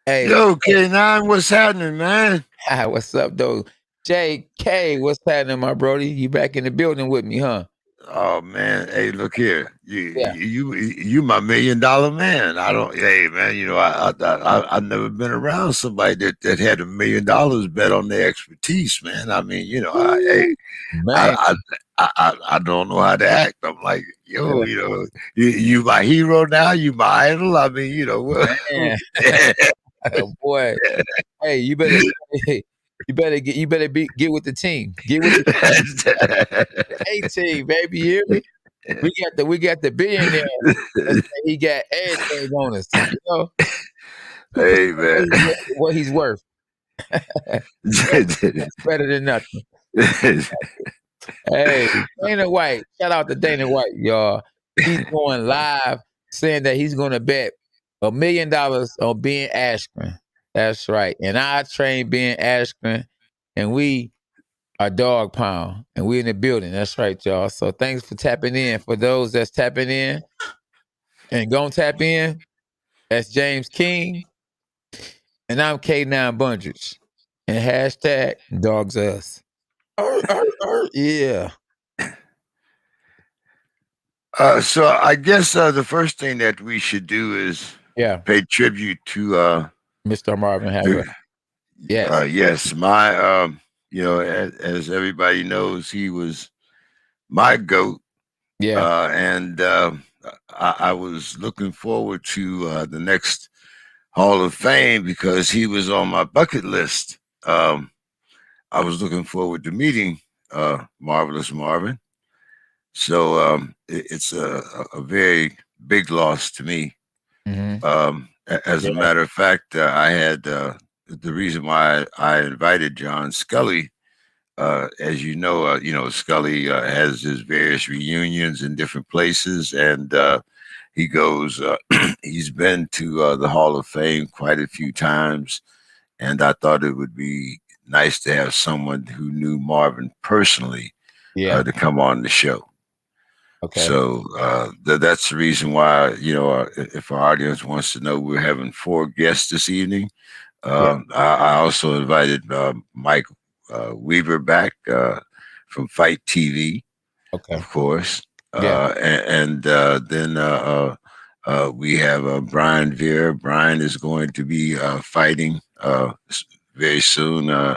Hey, Yo, K9, what's happening, man? what's up, though? JK, what's happening, my brody? You back in the building with me, huh? Oh man, hey, look here. You Yeah. you my $1 million man. I don't. Hey, man. I've never been around somebody that had $1 million bet on their expertise, man. I mean, Ooh, man. I don't know how to act. I'm like, yo, Yeah, you my hero now. You my idol. I mean, man. Boy. Hey, get with the team. Get with the A team, baby. You hear me? We got the billionaire. Let's say he got everything on us. People hey, man. what he's worth. That's better than nothing. Hey, Dana White. Shout out to Dana White, y'all. He's going live saying that he's going to bet $1 million on Ben Askren. That's right. And I train Ben Askren, and we are Dog Pound, and we in the building. That's right, y'all. So thanks for tapping in. For those that's tapping in and gonna tap in, that's James King, and I'm K9 Bundrage. And hashtag Dogs Us. Yeah. So I guess the first thing that we should do is Yeah. pay tribute to Mr. Marvin to Harris. Yes. yes, my as everybody knows, he was my goat, Yeah. and I was looking forward to the next Hall of Fame because he was on my bucket list. I was looking forward to meeting Marvelous Marvin. So it's a very big loss to me. Mm-hmm. As a Yeah. matter of fact, I had the reason why I invited John Scully. As Scully has his various reunions in different places, and he goes. He's been to the Hall of Fame quite a few times, and I thought it would be nice to have someone who knew Marvin personally Yeah. to come on the show. Okay. So that's the reason why, if our audience wants to know, we're having 4 guests this evening. Yeah. I also invited Mike Weaver back from Fight TV, Okay. of course. Yeah. Then we have Brian Vera. Brian is going to be fighting very soon.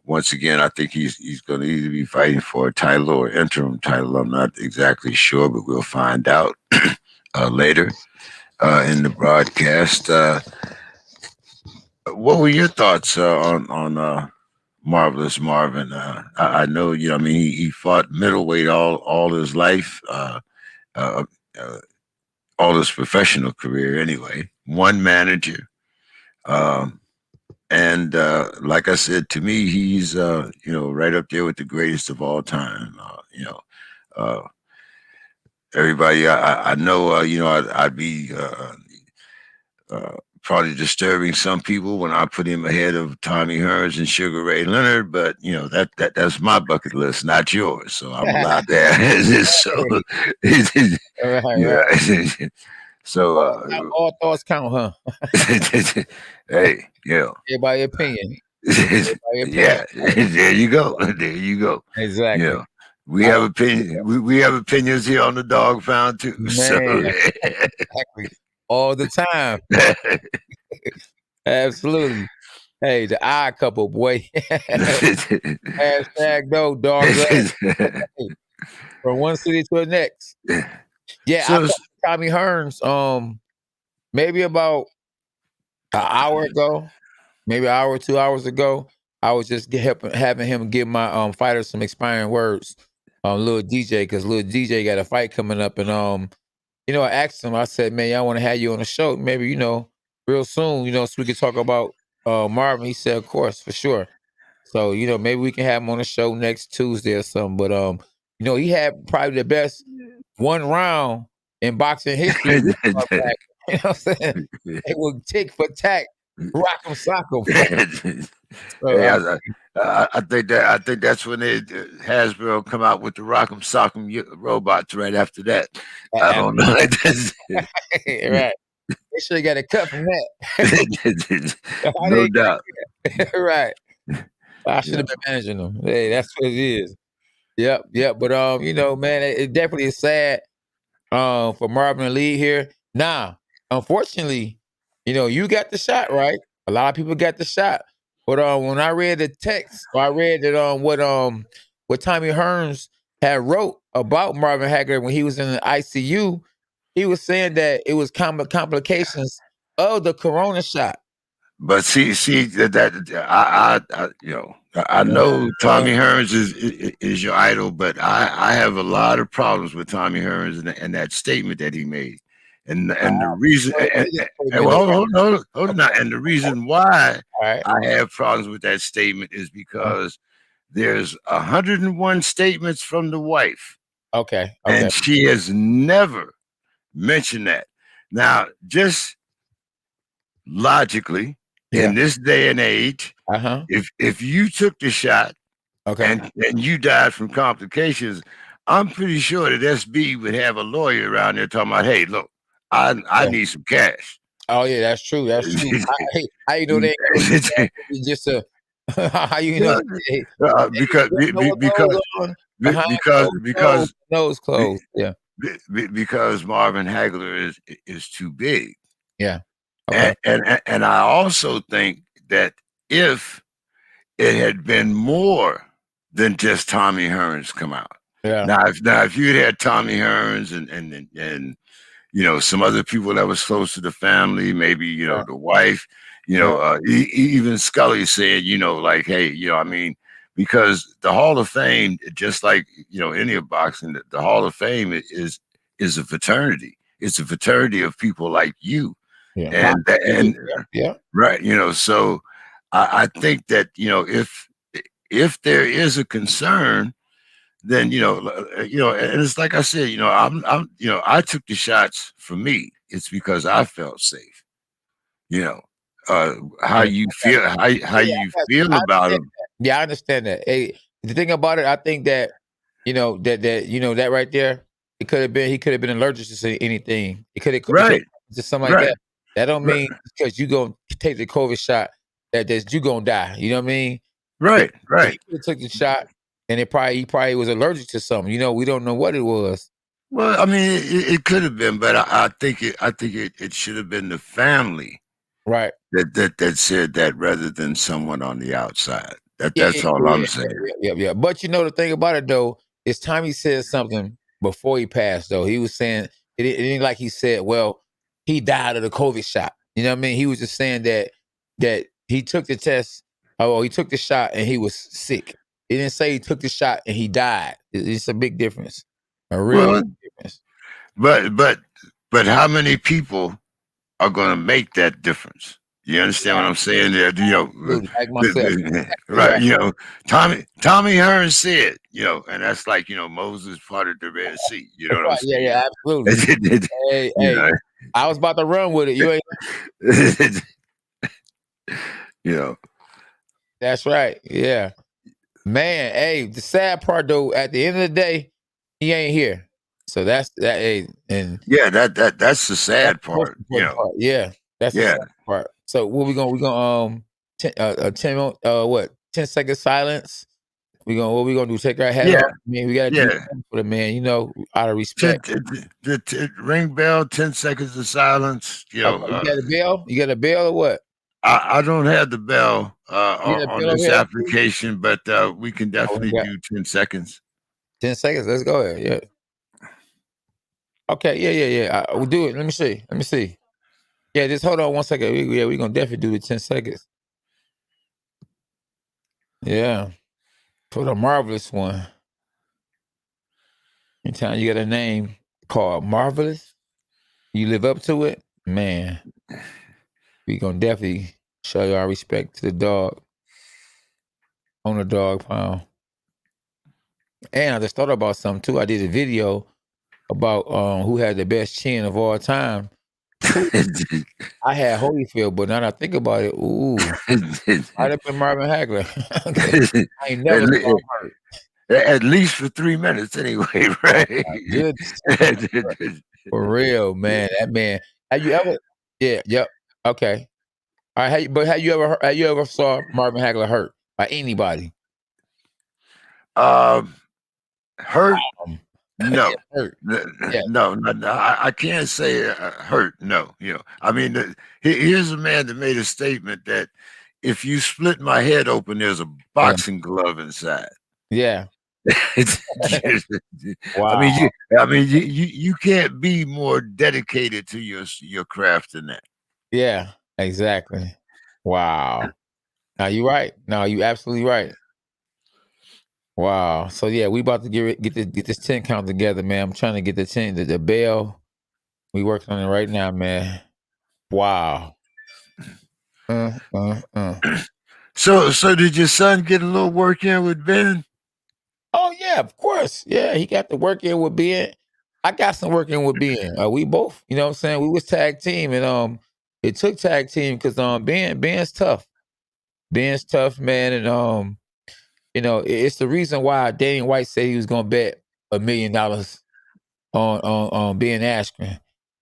Once again, I think he's going to either be fighting for a title or interim title. I'm not exactly sure, but we'll find out later in the broadcast. What were your thoughts on Marvelous Marvin? I know I mean, he fought middleweight all his life, uh, uh, all his professional career anyway. One manager. Um, And like I said, to me, he's right up there with the greatest of all time. Uh, everybody I know, I'd be probably disturbing some people when I put him ahead of Tommy Hearns and Sugar Ray Leonard, but that's my bucket list, not yours. So I'm allowed to have this. So, yeah. So, All thoughts count, huh? hey, yeah. Everybody opinion. Everybody opinion. Yeah, there you go. There you go. You Exactly. know, we I have don't opinion. We have opinions here on the Dog Pound too. So, man, exactly. All the time. Absolutely. Hey, the odd couple, boy. Hashtag no dogs us. From one city to the next. Yeah, I so talked to Tommy Hearns maybe about an hour ago, maybe an hour or 2 hours ago. I was just having him give my fighters some inspiring words on Lil DJ, because Lil DJ got a fight coming up, and I asked him, I said, man, I want to have you on the show, maybe, real soon, so we could talk about Marvin. He said, of course, for sure. So, maybe we can have him on the show next Tuesday or something. But he had probably the best one round in boxing history. You know what I'm saying? It was tick for tack, rock 'em, sock 'em. So, hey, I think that's when Hasbro come out with the Rock'em Sock'em robots right after that. I don't know. right. They should have got a cut from that. How No they doubt. right. I should Yeah. have been managing them. Hey, that's what it is. Yep, yep. But you know, man, it definitely is sad for Marvin to leave here. Now, unfortunately, you know, you got the shot, right? A lot of people got the shot. But when I read the text, or I read that what Tommy Hearns had wrote about Marvin Hagler when he was in the ICU, he was saying that it was complications of the corona shot. But see that you know, I Uh, know uh, Tommy Hearns is your idol, but I have a lot of problems with Tommy Hearns and that statement that he made, and the reason what is the and statement? well, hold on now, and the reason why All right. I have problems with that statement is Uh, because there's 101 statements from the wife, okay. Okay. and she has never mentioned that. Now, just logically, Yeah. in this day and age, Uh-huh. if you took the shot Okay. and you died from complications, I'm pretty sure that SB would have a lawyer around there talking about, hey, look, I Yeah. need some cash. Oh yeah, that's true. That's true. How you know they ain't gonna do that? Maybe just a how you know they, because you don't know what goes on behind closed doors, because nose closed. Yeah. because Marvin Hagler is too big. Yeah. Okay. And I also think that if it had been more than just Tommy Hearns come out. Yeah. Now if you'd had Tommy Hearns and you know some other people that was close to the family, maybe you Yeah. know the wife, you Yeah. know, even Scully said, you know, like, hey, you know, I mean, because the Hall of Fame, just like you know any of boxing, the Hall of Fame is a fraternity. It's a fraternity of people like you, Yeah. and Yeah. right, you know, so I think that you know if there is a concern, then you know, and it's like I said, you know, I'm you know, I took the shots for me. It's because I felt safe. You know, how Yeah. you Yeah. feel, how Yeah, you I got you. feel I about understand them. that. Yeah, I understand that. Hey, the thing about it, I think that that you know that right there, it could have been he could have been allergic to anything. It could Right, have to something like right, that. That don't right, mean because you gonna take the COVID shot that you gonna die. You know what I mean? It, right, he right. could have took the shot and he probably was allergic to something. You know, we don't know what it was. Well, I mean, it could have been, but I think it should have been the family Right. that said that rather than someone on the outside. Yeah, yeah, That's all yeah, I'm yeah, saying. yeah, yeah, yeah. But you know the thing about it though, is Tommy said something before he passed though. He was saying it ain't like he said, well, he died of the COVID shot. You know what I mean? He was just saying that he took the test, he took the shot and he was sick. He didn't say he took the shot and he died. It's a big difference. A real Well, big difference. but but but how many people are going to make that difference? You understand what I'm saying? There, you know, Absolutely. Like myself. right? Yeah. You know, Tommy Hearns said, you know, and that's like you know Moses parted the Red Sea. You know what I'm Right. Yeah, yeah, absolutely. saying? Hey, You hey, know, I was about to run with it. You ain't you know, that's right. Yeah. Man, hey, the sad part though, at the end of the day, he ain't here. So that's that. Hey, and yeah, that's the that's sad the most part. You important know, part. Yeah, that's the yeah, sad part. So what we gonna 10 second silence. What we gonna do? Take our hat yeah, off. I mean, we gotta do yeah. something for the man. You know, out of respect. Ring bell, 10 seconds of silence. You Okay, know, you got a bell? You got a bell or what? I don't have the bell You got a on bell over this here? Too? application, but we can Oh, we definitely got do 10 seconds. 10 seconds. Let's go ahead. Yeah. Okay. Yeah. Yeah. Yeah. We'll do it. Let me see. Let me see. Yeah. Just hold on 1 second. Yeah, we gonna definitely do the 10 seconds. Yeah. For the marvelous one. Anytime you got a name called Marvelous, you live up to it, man, we gonna definitely show you our respect to the dog on the dog pound. And I just thought about something too. I did a video about who had the best chin of all time. Whew, I had Holyfield, but now that I think about it, ooh, might have been Marvin Hagler. I ain't at, never le- saw him hurt. at least for 3 minutes, anyway, Oh right? my goodness. For real, man. That man. Have you ever? Yeah, yep. Okay. All right, but have you ever saw Marvin Hagler hurt by anybody? Um, hurt? Um, yeah, No. hurt. Yeah, No, I can't say hurt. No, I mean, here's a man that made a statement that if you split my head open, there's a yeah, boxing glove inside. yeah. It's, I Wow. mean, you can't be more dedicated to your craft than that. Yeah, exactly. Wow. Now you right. No, you absolutely right. Wow. So yeah, we about to get this 10 count together, man. I'm trying to get the 10, the bell. We working on it right now, man. Wow. Uh. So did your son get a little work in with Ben? Oh yeah, of course. Yeah, he got to work in with Ben. I got some work in with Ben. We both, you know what I'm saying? We was tag team and it took tag team because Ben's tough. Ben's tough, man, and it's the reason why Danny White said he was gonna bet $1 million on Ben Askren.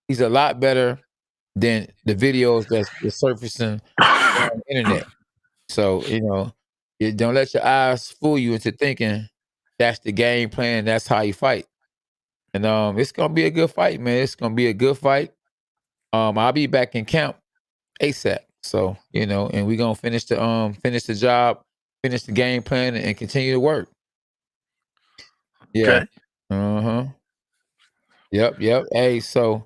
He's a lot better than the videos that's surfacing on the internet. So, don't let your eyes fool you into thinking that's the game plan, that's how you fight. And it's gonna be a good fight, man. It's gonna be a good fight. I'll be back in camp ASAP. So, and we're gonna finish the job, finish the game plan and continue to work. Yeah. Okay. Uh-huh. Yep. Hey, so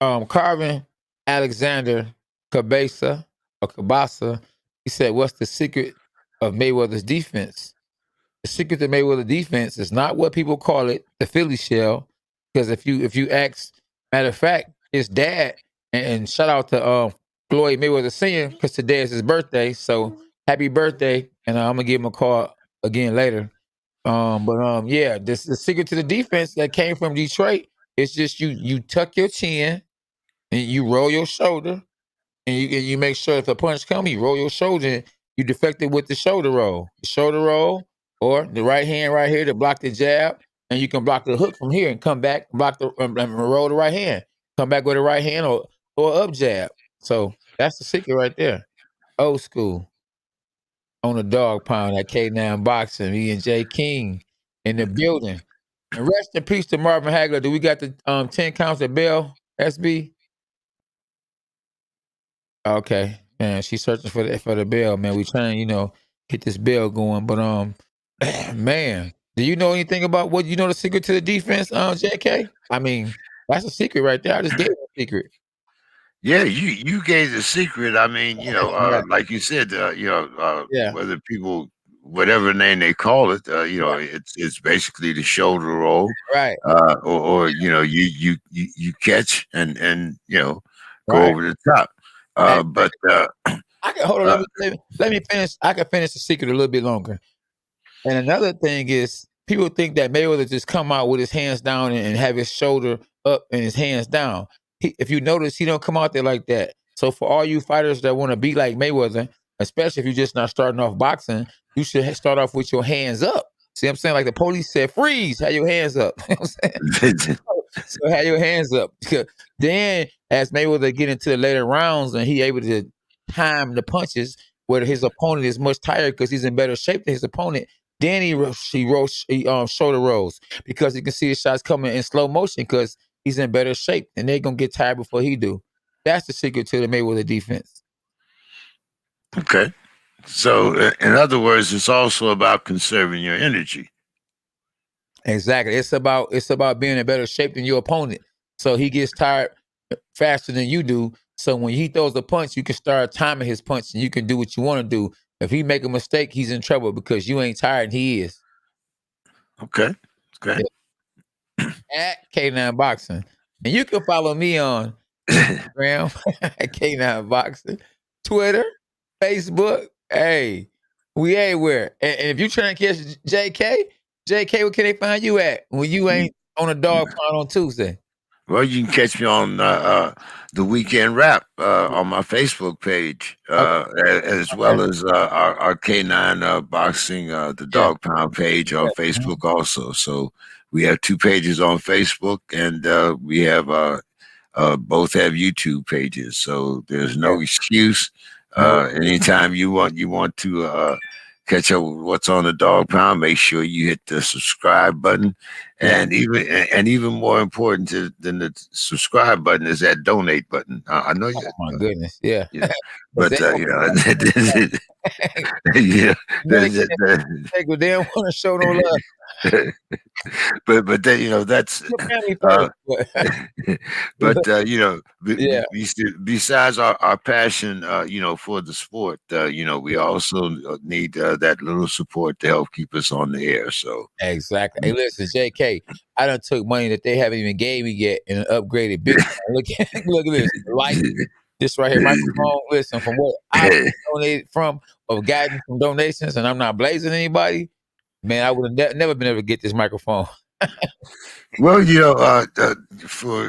Carvin Alexander Cabasa, he said, what's the secret of Mayweather's defense? The secret to Mayweather's defense is not what people call it, the Philly shell. Because if you ask, matter of fact, his dad, and shout out to Floyd Mayweather Sr., because today is his birthday. So happy birthday. And I'm gonna give him a call again later. But yeah, this the secret to the defense that came from Detroit. It's just you tuck your chin and you roll your shoulder and you make sure if a punch comes, you roll your shoulder and you deflect it with the shoulder roll. The shoulder roll or the right hand right here to block the jab, and you can block the hook from here and come back, block the roll the right hand. Come back with the right hand or up jab. So that's the secret right there. Old school on the dog pound at K9 Boxing. Me and Jay King in the building. And rest in peace to Marvin Hagler. Do we got the 10 counts of Bell, SB? Okay. Man, she's searching for the bell, man. We trying to, get this bell going. But man, do you know anything about what you know the secret to the defense, JK? I mean, that's a secret right there. I just gave you a secret. Yeah, you gave the secret. I mean, Right. like you said, Yeah. whether people whatever name they call it, Right. it's basically the shoulder roll, Right. or you catch and go Right. over the top. Hey, But I can hold on. uh, Let me finish. I can finish the secret a little bit longer. And another thing is, people think that Mayweather just come out with his hands down and have his shoulder up and his hands down. If you notice, he don't come out there like that. So for all you fighters that want to be like Mayweather, especially if you're just not starting off boxing, you should start off with your hands up. See what I'm saying? Like the police said, freeze, have your hands up. You know what I'm saying? So have your hands up. Then as Mayweather get into the later rounds and he able to time the punches where his opponent is much tired because he's in better shape than his opponent, then he shoulder rolls because he can see his shots coming in slow motion because he's in better shape and they're gonna get tired before he do. That's the secret to the Mayweather defense. okay. So, in other words, it's also about conserving your energy. Exactly. It's about being in better shape than your opponent. So he gets tired faster than you do. So when he throws the punch, you can start timing his punch and you can do what you want to do. If he make a mistake, he's in trouble because you ain't tired and he is. Okay. Okay. Yeah. At K9 Boxing. And you can follow me on Instagram at K9 Boxing, Twitter, Facebook. Hey, we everywhere. And if you trying to catch JK, where can they find you at when you ain't on a dog pound on Tuesday? Well, you can catch me on the Weekend Rap on my Facebook page, Okay, as okay. well as our K9 Boxing, the Yeah, Dog Pound page on yeah. Mhm. Facebook also. So we have two pages on Facebook, and we have both have YouTube pages, so there's Yeah. no excuse. No. Anytime you want to catch up with what's on the Dog Pound, make sure you hit the subscribe button, Yeah. and even more important than the subscribe button is that donate button. I know Oh you, my goodness. Yeah. you know, It's but yeah, Medicare the- take a damn want to show no love. but then that's Your family uh, first. But but yeah. besides our passion, for the sport, we also need that little support to help keep us on the air. So, Exactly. Hey, listen, JK, I done took money that they haven't even gave me yet and upgraded big time. Look at look at this. Light, this right here, microphone. Listen, from what I've donated from or gotten from donations, and I'm not blazing anybody, man, I would have never been able to get this microphone. well,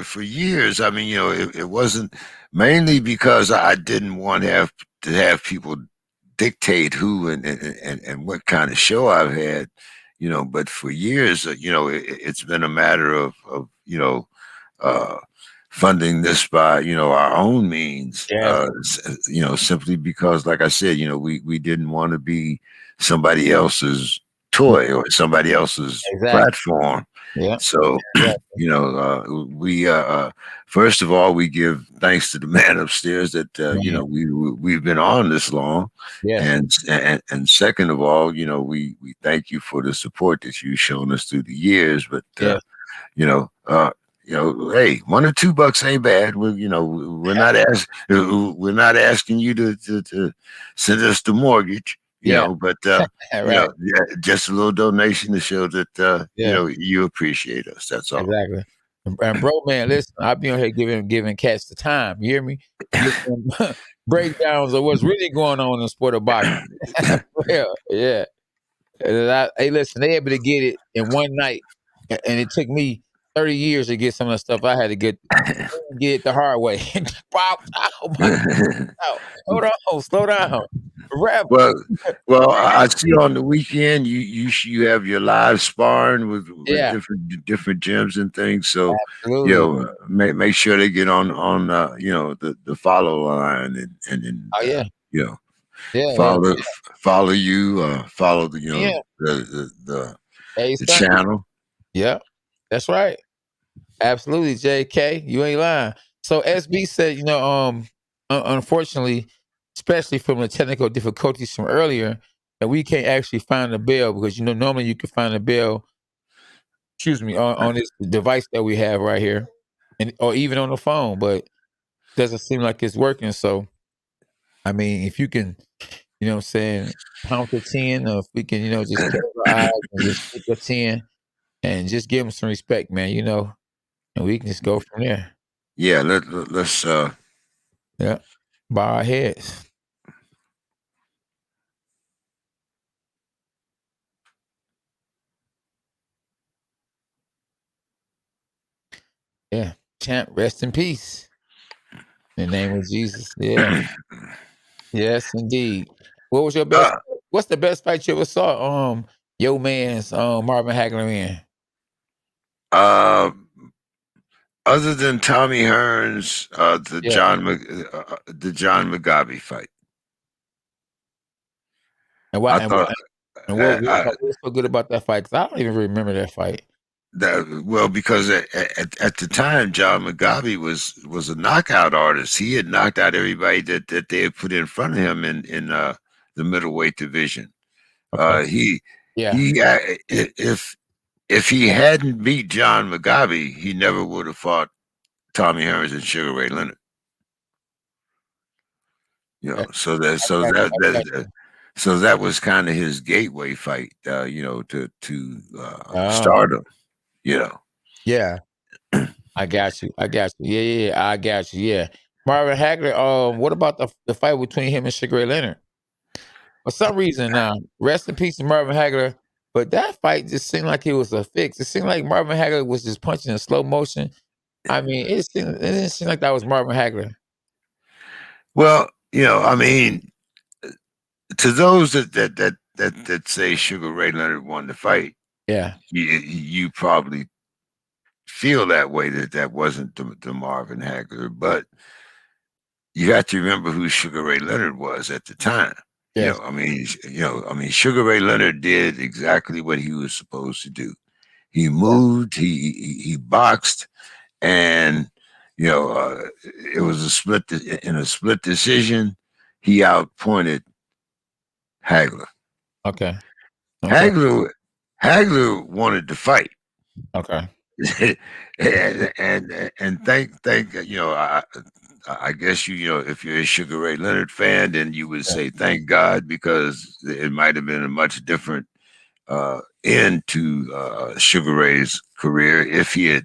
for years, I mean, it wasn't mainly because I didn't want to have people dictate who and what kind of show I've had, but for years, it's been a matter of uh, funding this by our own means, Yes, simply because, like I said, we didn't want to be somebody else's toy or somebody else's exactly. platform. Yeah, So, exactly. we first of all, we give thanks to the man upstairs that Man, we've been on this long, yes, and second of all, we thank you for the support that you've shown us through the years. But yes. you know, uh, hey, $1 or $2 ain't bad. We're not asking you to send us the mortgage, Yeah, but right. yeah, just a little donation to show that Yeah, you appreciate us. That's all. exactly. And bro, man, listen, I be on here giving cats the time. You hear me? Give them breakdowns of what's really going on in the sport of boxing. For real, yeah. And hey, listen, they able to get it in one night, and it took me 30 years to get some of the stuff I had to get it the hard way. Wow, oh my God. Hold on, slow down. Rap. Well, well, I see on the weekend you have your live sparring with Yeah, different gyms and things. So, absolutely. make sure they get on the follow line and Oh yeah, you know yeah, yeah, follow follow you follow the yeah. Hey, the son. channel. Yeah, that's right. Absolutely, JK. You ain't lying. So SB said, unfortunately, especially from the technical difficulties from earlier, that we can't actually find the bell because normally you can find the bell, excuse me, on this device that we have right here, and or even on the phone, but doesn't seem like it's working. So I mean, if you can, what I'm saying, count to 10, or if we can, just close our eyes and just stick a 10 and just give them some respect, man, and we can just go from there. Yeah, let's Yeah. Bow our heads. Yeah. Champ, rest in peace. In the name of Jesus. Yeah. Yes, indeed. What was your best uh, what's the best fight you ever saw? Your man's Marvin Hagler in? uh other than Tommy Hearns, Yeah. The John Mugabe fight. And why I and what thought and I, I, what was so good about that fight? 'Cause I don't even remember that fight. that well, because at the time John Mugabe was a knockout artist. He had knocked out everybody that they had put in front of him in the middleweight division. Okay. He Yeah. he if he hadn't beat John Mugabe, he never would have fought Tommy Hearns and Sugar Ray Leonard. Yeah. So that I so got that you. I got that, you. so that was kind of his gateway fight, to Oh, stardom. You know, yeah. I got you. I got you. Yeah, yeah, yeah. I got you. Yeah. Marvin Hagler, what about the fight between him and Sugar Ray Leonard? For some reason now, rest in peace to Marvin Hagler, but that fight just seemed like it was a fix. It seemed like Marvin Hagler was just punching in slow motion. I mean, it didn't seem like that was Marvin Hagler. well, I mean, to those that say Sugar Ray Leonard won the fight, Yeah. you probably feel that way, that wasn't the Marvin Hagler, but you have to remember who Sugar Ray Leonard was at the time. Yes. I mean, Sugar Ray Leonard did exactly what he was supposed to do. He Yeah. moved, he boxed, and you know, it was in a split decision. He outpointed Hagler. Okay. Okay. Hagler Hagler wanted to fight. Okay. And thank I guess you know if you're a Sugar Ray Leonard fan, then you would Yeah. say thank God, because it might have been a much different end to Sugar Ray's career if he had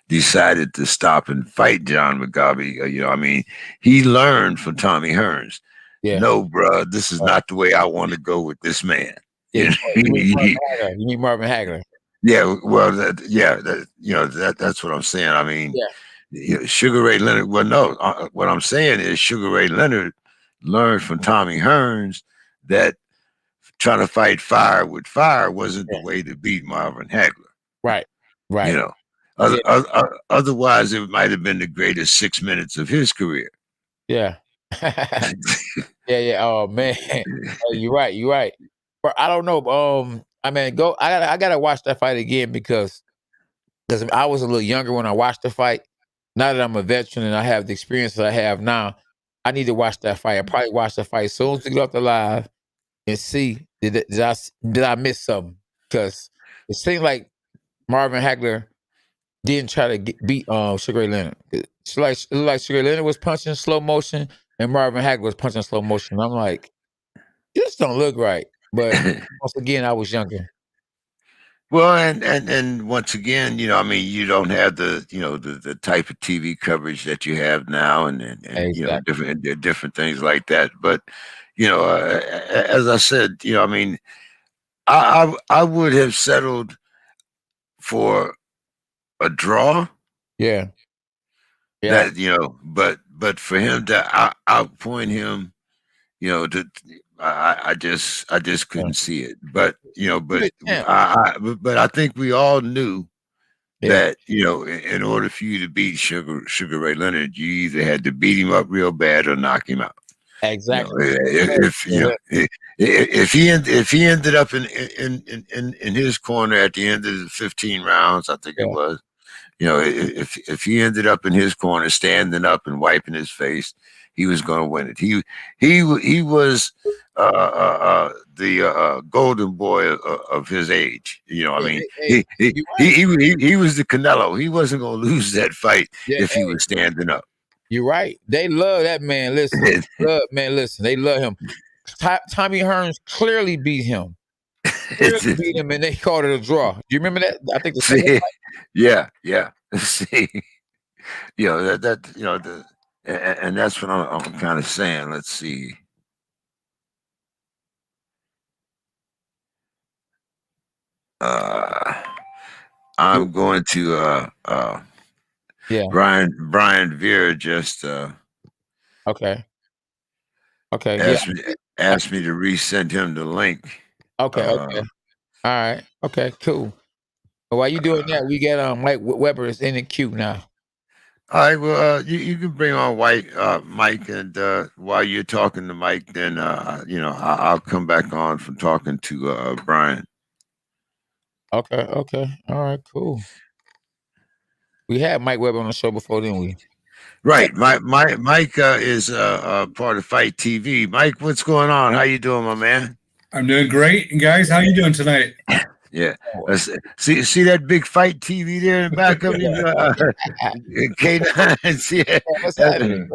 decided to stop and fight John McGobby. I mean, he learned from Tommy Hearns. Yeah. No, bro, this is Right. not the way I want to go with this man. Yeah. You You mean Marvin know, Hagler? You mean Marvin Hagler? yeah, well, that's what I'm saying. I mean, Yeah. Sugar Ray Leonard. Well, no, what I'm saying is Sugar Ray Leonard learned from Tommy Hearns that trying to fight fire with fire wasn't the Yeah. way to beat Marvin Hagler. Right. You Right. know, Yeah. otherwise it might have been the greatest 6 minutes of his career. Yeah. Yeah. Yeah. Oh man. You're right. You're right. But I don't know. I mean, go. I gotta watch that fight again because I was a little younger when I watched the fight. Now that I'm a veteran and I have the experience that I have now, I need to watch that fight. I probably watch the fight as soon as we get off the live and see did I miss something? Because it seemed like Marvin Hagler didn't try to beat Sugar Ray Leonard. It looked like Sugar Ray Leonard was punching in slow motion and Marvin Hagler was punching in slow motion. I'm like, this don't look right. But once again, I was younger. Well, and once again, I mean, you don't have the type of TV coverage that you have now, and Exactly. different things like that. But as I said, I mean, I would have settled for a draw. Yeah. Yeah. But for him to outpoint him, to I just Yeah. couldn't see it. But He the champ. but I think we all knew Yeah. that in order for you to beat Sugar Ray Leonard, you either had to beat him up real bad or knock him out. Exactly. If he ended up in his corner at the end of the 15 rounds, I think it Yeah. was. If he ended up in his corner, standing up and wiping his face, he was going to win it. He was the golden boy of his age. I Yeah. mean, Hey, hey, you right. he was the Canelo. He wasn't going to lose that fight Yeah. if he Hey, was standing up. you're right. They love that man. Listen, listen. They love him. Tommy Hearns clearly beat him. Clearly beat him, and they called it a draw. Do you remember that? I think the second See, fight. yeah. See, that and that's what I'm kind of saying. Let's see. Uh, I'm going to Yeah. Brian Veer just Okay. Okay. Yeah. asked me asked me to resend him the link. Okay. Uh, Okay. All right. Okay. Cool. While you doing that, we got Mike Weber is in the queue now. all right, well, you can bring on Mike, and while you're talking to Mike, then I'll come back on from talking to Brian. Okay. Okay. All right. Cool. We had Mike Weber on the show before, didn't we? Right, Mike is part of Fight TV. Mike, what's going on? How you doing, my man? I'm doing great. And guys, how you doing tonight? Yeah. See that big Fight TV there in the back of you? K9. See it? What's happening?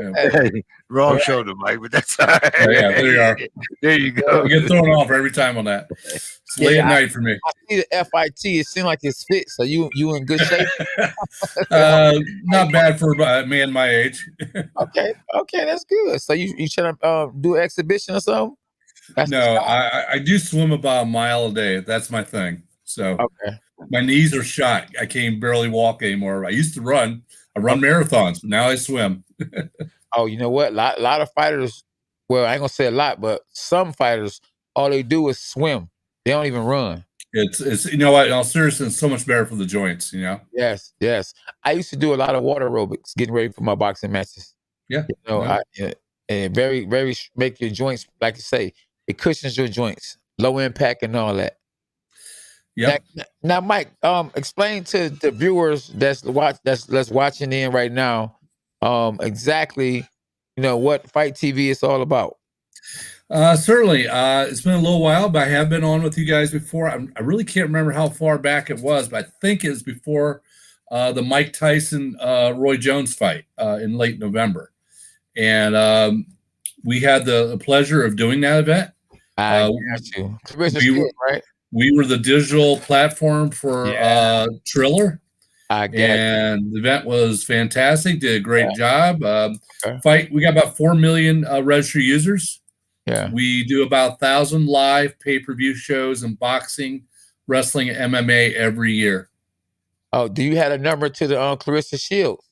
Wrong All right. shoulder, Mike, but that's all right. Oh, yeah, there you are. There you go. I get thrown off every time on that. It's late at night for me. I see the FIT. It seems like it's fit. So you in good shape? Not bad for a man my age. Okay. Okay, that's good. So you trying to do an exhibition or something? That's No, I do swim about a mile a day. That's my thing. So okay. my knees are shot. I can't barely walk anymore. I used to run. I run marathons, but now I swim. Oh, you know what? Lot of fighters. Well, I ain't gonna say a lot, but some fighters, all they do is swim. They don't even run. It's you know what, in all seriousness, it's so much better for the joints, you know. Yes, yes. I used to do a lot of water aerobics, getting ready for my boxing matches. Yeah, You know, yeah, and very make your joints, like you say, it cushions your joints, low impact and all that. Now, yep. now, Mike, explain to the viewers that's watching in right now, exactly, what Fight TV is all about. Certainly. It's been a little while, but I have been on with you guys before. I really can't remember how far back it was, but I think it was before the Mike Tyson Roy Jones fight in late November, and we had the pleasure of doing that event. I Uh, got you. Clarissa we were Shields, right? we were the digital platform for Yeah, Triller, I got you. and the event was fantastic. Did a Yeah, great job. okay. Fight. We got about 4 million registered users. Yeah. We do about 1,000 live pay-per-view shows in boxing, wrestling, and MMA every year. Oh, do you have a number to the Clarissa Shields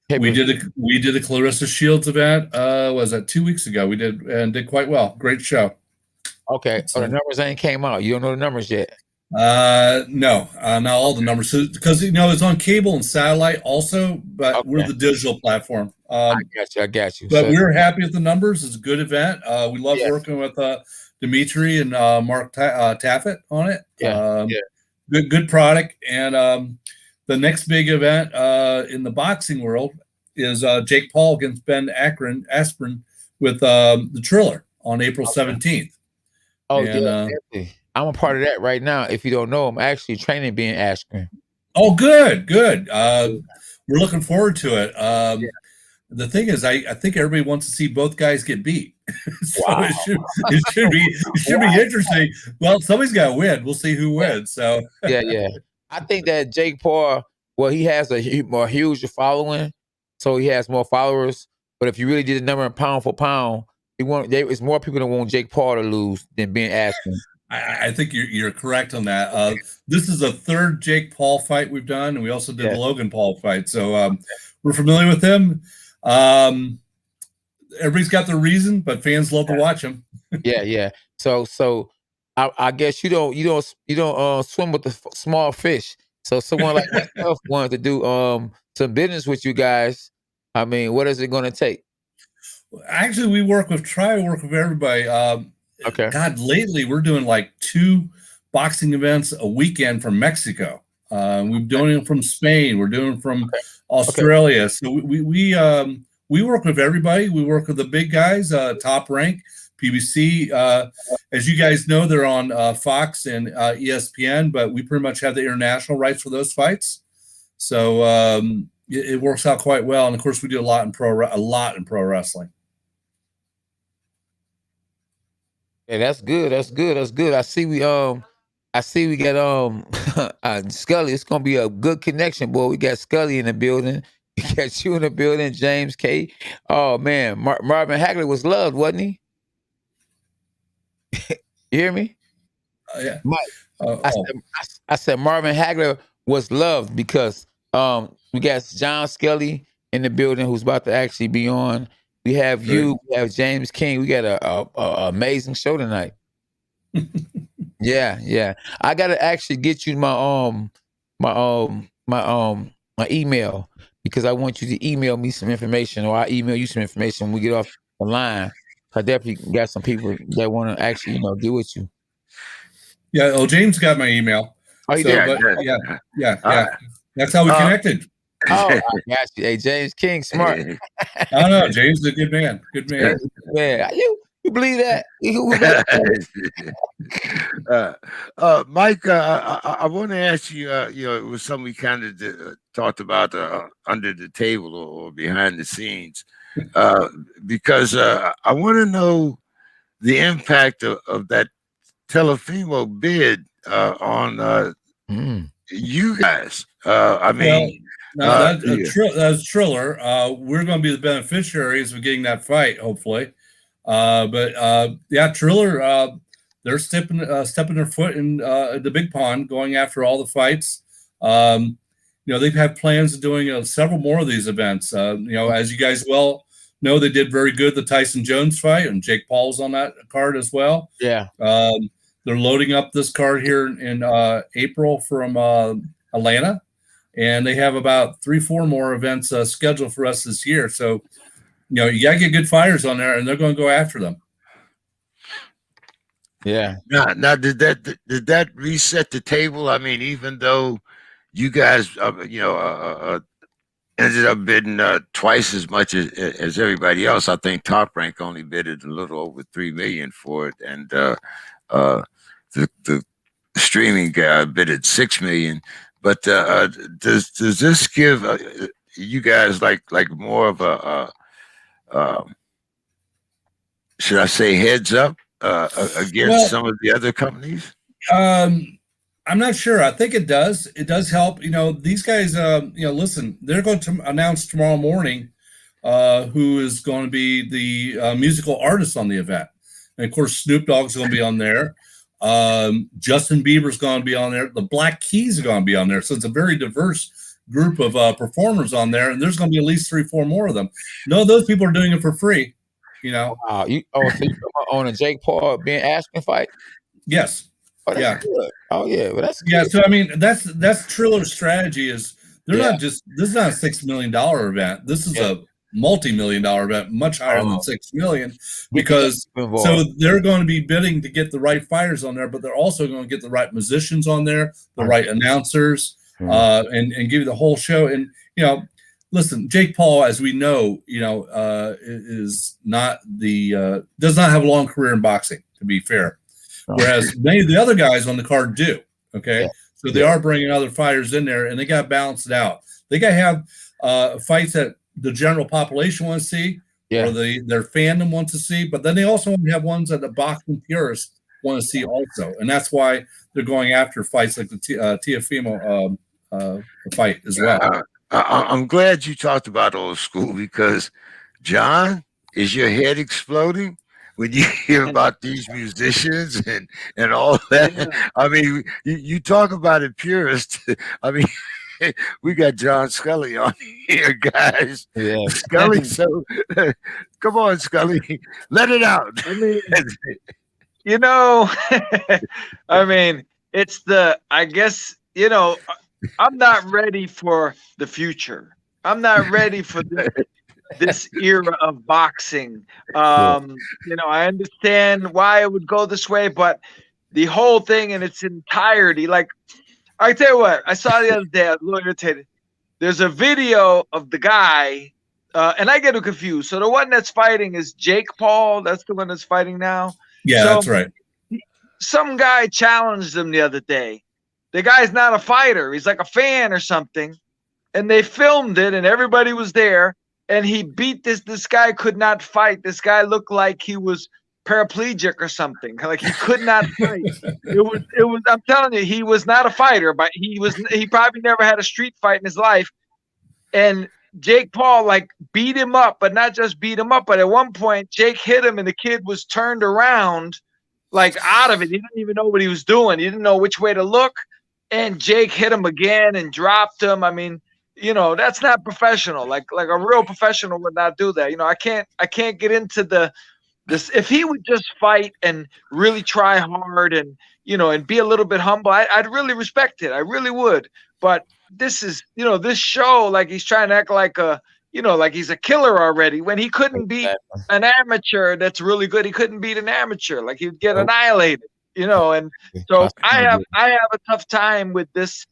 We did pay-per-view? a Clarissa Shields event. Was that 2 weeks ago? We did quite well. Great show. Okay. Oh, the So numbers ain't came out. You don't know the numbers yet. no, not all the numbers, because it's on cable and satellite also, but we're Okay. the digital platform. I got you. I got you. But So we're happy with the numbers. It's a good event. We love yes. working with Dimitri and Mark Taffet on it. Yeah. Yeah. Good product. And the next big event in the boxing world is Jake Paul against Ben Askren with the Triller on April Okay. 17th. Oh, And yeah, definitely. I'm a part of that right now. If you don't know, I'm actually training being Ashburn. oh, good. Yeah. We're looking forward to it. Yeah. The thing is, I think everybody wants to see both guys get beat, so Wow. it should be Wow. interesting. Well, somebody's got to win. We'll see who Yeah. wins. So Yeah. Yeah. I think that Jake Paul, well, he has a more huge following, so he has more followers. But if you really did the number pound for pound, it's more people that want Jake Paul to lose than being Askren. I think you're correct on that. This is the third Jake Paul fight we've done, and we also did Yeah. the Logan Paul fight. So we're familiar with him. Everybody's got their reason, but fans love to watch him. Yeah. Yeah. So I guess you don't swim with the small fish. So someone like myself wanted to do some business with you guys. I mean, what is it going to take? Actually, we try to work with everybody. Okay. God, lately we're doing like 2 boxing events a weekend from Mexico. We're doing it from Spain. We're doing it from Okay. Australia. So we work with everybody. We work with the big guys, Top Rank, PBC. As you guys know, they're on Fox and ESPN, but we pretty much have the international rights for those fights. So it works out quite well. And of course, we do a lot in pro wrestling. Yeah, that's good. That's good. That's good. I see we got Scully. It's gonna be a good connection, boy. We got Scully in the building. We got you in the building, James K. Oh man, Marvin Hagler was loved, wasn't he? You hear me? Yeah. Mike, I said Marvin Hagler was loved because we got John Skelly in the building who's about to actually be on. We have you, we have James King. We got a amazing show tonight. Yeah. I gotta actually get you my email because I want you to email me some information, or I email you some information when we get off the line. I definitely got some people that want to actually, deal with you. Yeah. Oh, James got my email. Oh, he So, did? but yeah. That's how we connected. Oh, I got you. Hey, James King, smart. I don't know. James is a good man. Good man. Yeah, you believe that? Mike, I want to ask you. It was something we kind of talked about under the table or behind the scenes, because I want to know the impact of that Telefimo bid on you guys. I mean. Well, that's Triller. We're going to be the beneficiaries of getting that fight, hopefully. But Triller, they're stepping their foot in the big pond, going after all the fights. They've had plans of doing several more of these events. As you guys well know, they did very good the Tyson Jones fight, and Jake Paul's on that card as well. Yeah. They're loading up this card here in April from Atlanta, and they have about 3-4 more events scheduled for us this year. So, you got to get good fighters on there, and they're going to go after them. Yeah. Now, did that reset the table? I mean, even though you guys, ended up bidding twice as much as everybody else. I think Top Rank only bidded a little over $3 million for it, and the streaming guy bidded $6 million. But does this give you guys like more of a should I say heads up against some of the other companies? I'm not sure. I think it does. It does help. These guys, listen, they're going to announce tomorrow morning who is going to be the musical artist on the event. And of course, Snoop Dogg's going to be on there. Justin Bieber's going to be on there. The Black Keys are going to be on there. So it's a very diverse group of performers on there. And there's going to be at least 3-4 more of them. No, those people are doing it for free. Wow. So you on a Jake Paul being asking fight? Yes. Oh, that's good. Oh yeah, but that's good. Yeah. So I mean, that's Triller's strategy. Is they're not just, this is not a $6 million event. This is a multi-million-dollar event, much higher than $6 million, because so they're going to be bidding to get the right fighters on there, but they're also going to get the right musicians on there, the right announcers, and give you the whole show. And listen, Jake Paul, as we know, is not does not have a long career in boxing, to be fair. Whereas many of the other guys on the card do. Okay. So they are bringing other fighters in there, and they got to balance it out. They got to have fights that the general population wants to see, or their fandom wants to see, but then they also want to have ones that the boxing purists want to see also. And that's why they're going after fights like the Teofimo fight as well. I'm glad you talked about old school, because, John, is your head exploding when you hear about these musicians and all that? Yeah. I mean, you talk about it purist. I mean, we got John Scully on here, guys. Yeah. Scully, so come on, Scully, let it out. I mean, I mean, it's I guess, I'm not ready for the future. I'm not ready for this era of boxing. I understand why it would go this way, but the whole thing in its entirety, like, I tell you what, I saw the other day, I was a little irritated. There's a video of the guy, and I get it confused. So the one that's fighting is Jake Paul. That's the one that's fighting now. Yeah, that's right. Some guy challenged him the other day. The guy's not a fighter. He's like a fan or something. And they filmed it, and everybody was there. And he beat this guy could not fight. This guy looked like he was paraplegic or something. Like he could not fight. It was I'm telling you, he was not a fighter, but he probably never had a street fight in his life. And Jake Paul beat him up, but not just beat him up, but at one point Jake hit him and the kid was turned around out of it. He didn't even know what he was doing. He didn't know which way to look. And Jake hit him again and dropped him. I mean, that's not professional. Like a real professional would not do that. I can't get into this. If he would just fight and really try hard and and be a little bit humble, I'd really respect it. I really would. But this is, this show, he's trying to act like like he's a killer already, when he couldn't beat an amateur that's really good. He couldn't beat an amateur. He'd get annihilated, and so I have a tough time with this.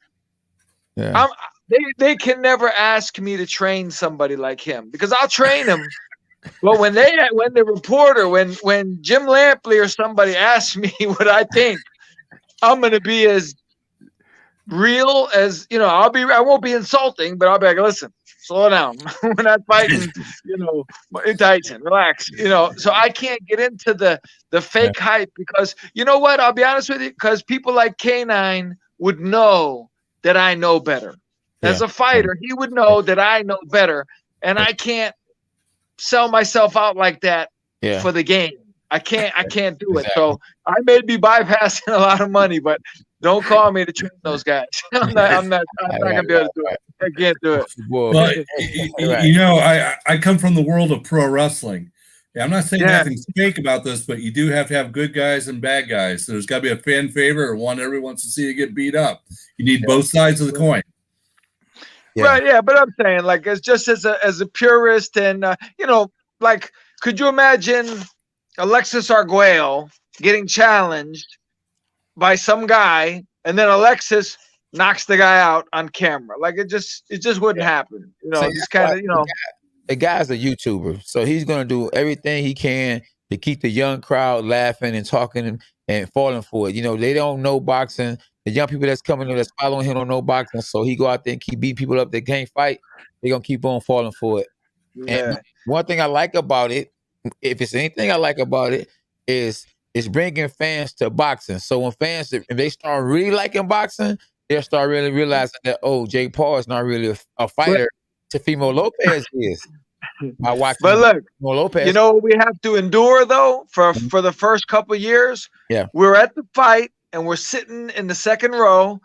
Yeah. They can never ask me to train somebody like him, because I'll train him. But when the reporter, when Jim Lampley or somebody asks me what I think, I'm going to be as real as, I won't be insulting, but I'll be like, listen, slow down. We're not fighting, Tyson, relax, so I can't get into the fake hype, because you know what? I'll be honest with you, because people like K9 would know that I know better. As a fighter, he would know that I know better, and I can't sell myself out like that for the game. I can't do it. So I may be bypassing a lot of money, but don't call me to train those guys. I'm not gonna be able to do it. I can't do it. Well, I come from the world of pro wrestling, Yeah, I'm not saying Yeah. nothing's fake about this, but you do have to have good guys and bad guys. So there's got to be a fan favorite or one everyone wants to see you get beat up. You need both sides of the coin. Yeah. Right, yeah, but I'm saying, like, it's just as a purist, and like, could you imagine Alexis Arguello getting challenged by some guy, and then Alexis knocks the guy out on camera? Like, it just wouldn't happen. So Just kind of, the guy's a YouTuber, so he's gonna do everything he can to keep the young crowd laughing and talking and falling for it. They don't know boxing. The young people that's coming that's following him don't know boxing, so he go out there and keep beating people up that can't fight. They're gonna keep on falling for it. yeah. And one thing I like about it, if it's anything I like about it, is it's bringing fans to boxing. So when fans, if they start really liking boxing, they'll start really realizing that, Jake Paul is not really a fighter. Teofimo Lopez is. By watching But look, Teofimo Lopez. you know what we have to endure though for the first couple of years? Yeah. We're at the fight and we're sitting in the second row,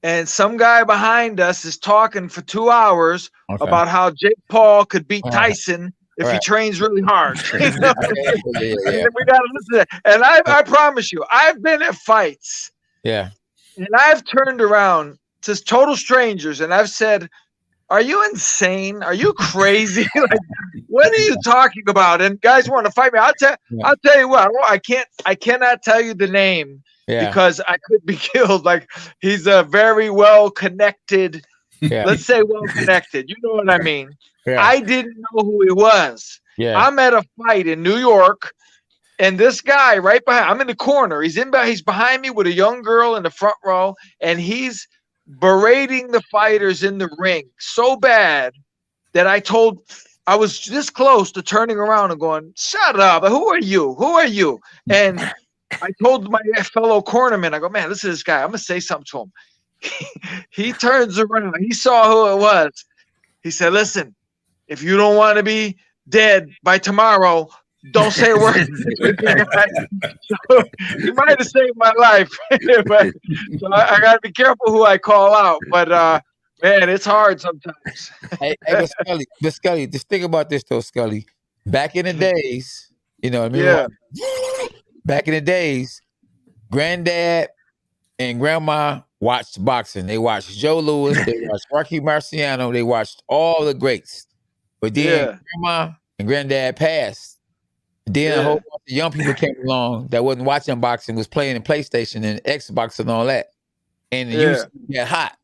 and some guy behind us is talking for 2 hours about how Jake Paul could beat Tyson if he trains really hard. And then we gotta listen to that. And I promise you, I've been at fights. Yeah. And I've turned around to total strangers and I've said, "Are you insane? Are you crazy? Like, what are you talking about?" And guys want to fight me. I'll tell you what. I cannot tell you the name because I could be killed. Like, he's a very well connected. Let's say well connected. You know what I mean? Yeah. I didn't know who he was. Yeah. I'm at a fight in New York, and this guy right behind. I'm in the corner. He's behind me with a young girl in the front row, and he's berating the fighters in the ring so bad that I was this close to turning around and going, "Shut up. Who are you? Who are you?" And I told my fellow cornerman, I go, "Man, listen to this guy. I'm going to say something to him." He turns around. He saw who it was. He said, "Listen, if you don't want to be dead by tomorrow, don't say a word." So, he might have saved my life. But, so I got to be careful who I call out. But, man, it's hard sometimes. But Scully, just think about this, though, Scully. Back in the days, you know what I mean? Yeah. Back in the days, Granddad and Grandma watched boxing. They watched Joe Louis. They watched Rocky Marciano. They watched all the greats. But then Grandma and Granddad passed. Then a whole bunch of young people came along that wasn't watching boxing, was playing in PlayStation and Xbox and all that. And the youth got hot.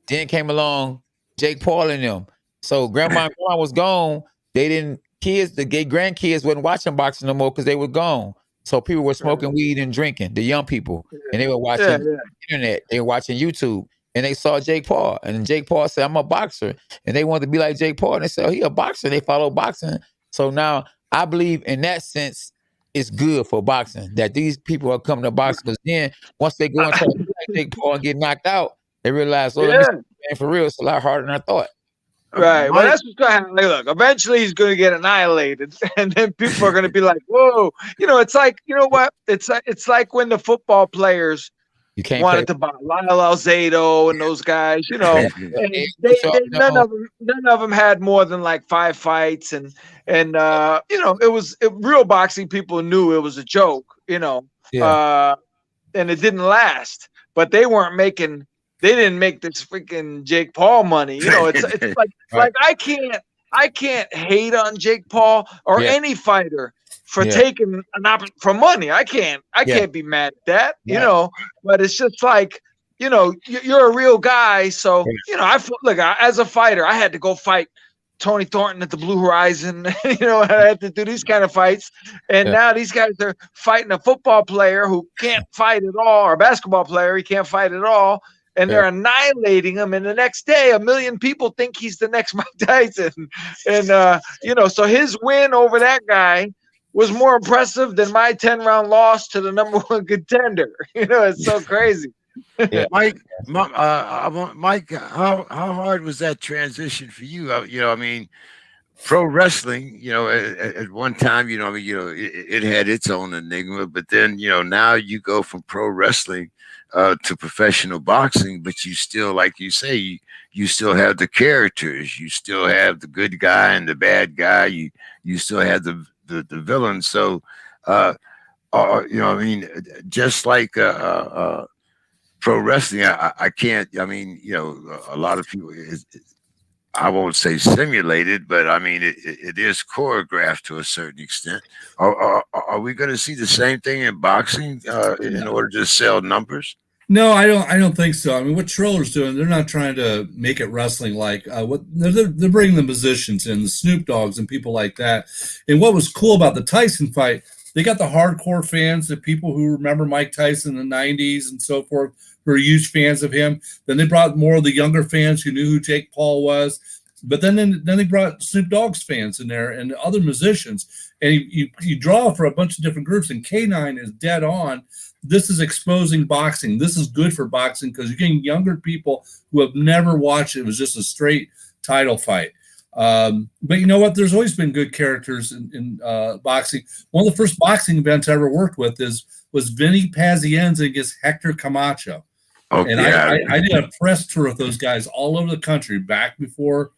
Then came along Jake Paul and them. So Grandma and Grandma was gone. The grandkids wasn't watching boxing no more because they were gone. So people were smoking weed and drinking, the young people. And they were watching the internet. They were watching YouTube. And they saw Jake Paul. And Jake Paul said, "I'm a boxer." And they wanted to be like Jake Paul. And they said, "Oh, he a boxer." They follow boxing. So now I believe in that sense, it's good for boxing that these people are coming to boxing. Because then once they go and try to be like Jake Paul and get knocked out, they realize, man, for real, it's a lot harder than I thought. Right. Well, that's what's going to happen. Look, eventually he's going to get annihilated, and then people are going to be like, "Whoa!" It's like, you know what? It's like when the football players wanted to buy Lyle Alzado and those guys. None of them had more than like 5 fights, and real boxing people knew it was a joke, and it didn't last. But they weren't making. They didn't make this freaking Jake Paul money. It's like I can't hate on Jake Paul or any fighter for taking for money. I can't be mad at that, but it's just like, you're a real guy. So, as a fighter, I had to go fight Tony Thornton at the Blue Horizon. I had to do these kind of fights. And now these guys are fighting a football player who can't fight at all, or a basketball player, he can't fight at all. And they're annihilating him. And the next day, 1 million people think he's the next Mike Tyson. And, so his win over that guy was more impressive than my 10-round loss to the number 1 contender. It's so crazy. Mike, how hard was that transition for you? Pro wrestling, at one time, it had its own enigma, but then, now you go from pro wrestling to professional boxing, but you still, like you say, you still have the characters, you still have the good guy and the bad guy, you still have the the villain. So, you know, I mean, just like pro wrestling, I can't. I mean, you know, a lot of people. I won't say simulated, but I mean it is choreographed to a certain extent. Are we going to see the same thing in boxing in order to sell numbers? No, I don't think so. I mean, what Triller's doing, they're not trying to make it wrestling like what they're bringing the musicians in, the Snoop Dogs and people like that. And what was cool about the Tyson fight, they got the hardcore fans, the people who remember Mike Tyson in the '90s and so forth, who are huge fans of him. Then they brought more of the younger fans who knew who Jake Paul was. But then they brought Snoop Dogg's fans in there and other musicians, and you draw for a bunch of different groups. And K9 is dead on. This is exposing boxing. This is good for boxing because you're getting younger people who have never watched it. It was just a straight title fight. But you know what? There's always been good characters in boxing. One of the first boxing events I ever worked with was Vinny Pazienza against Hector Camacho. Okay, and I did a press tour with those guys all over the country back before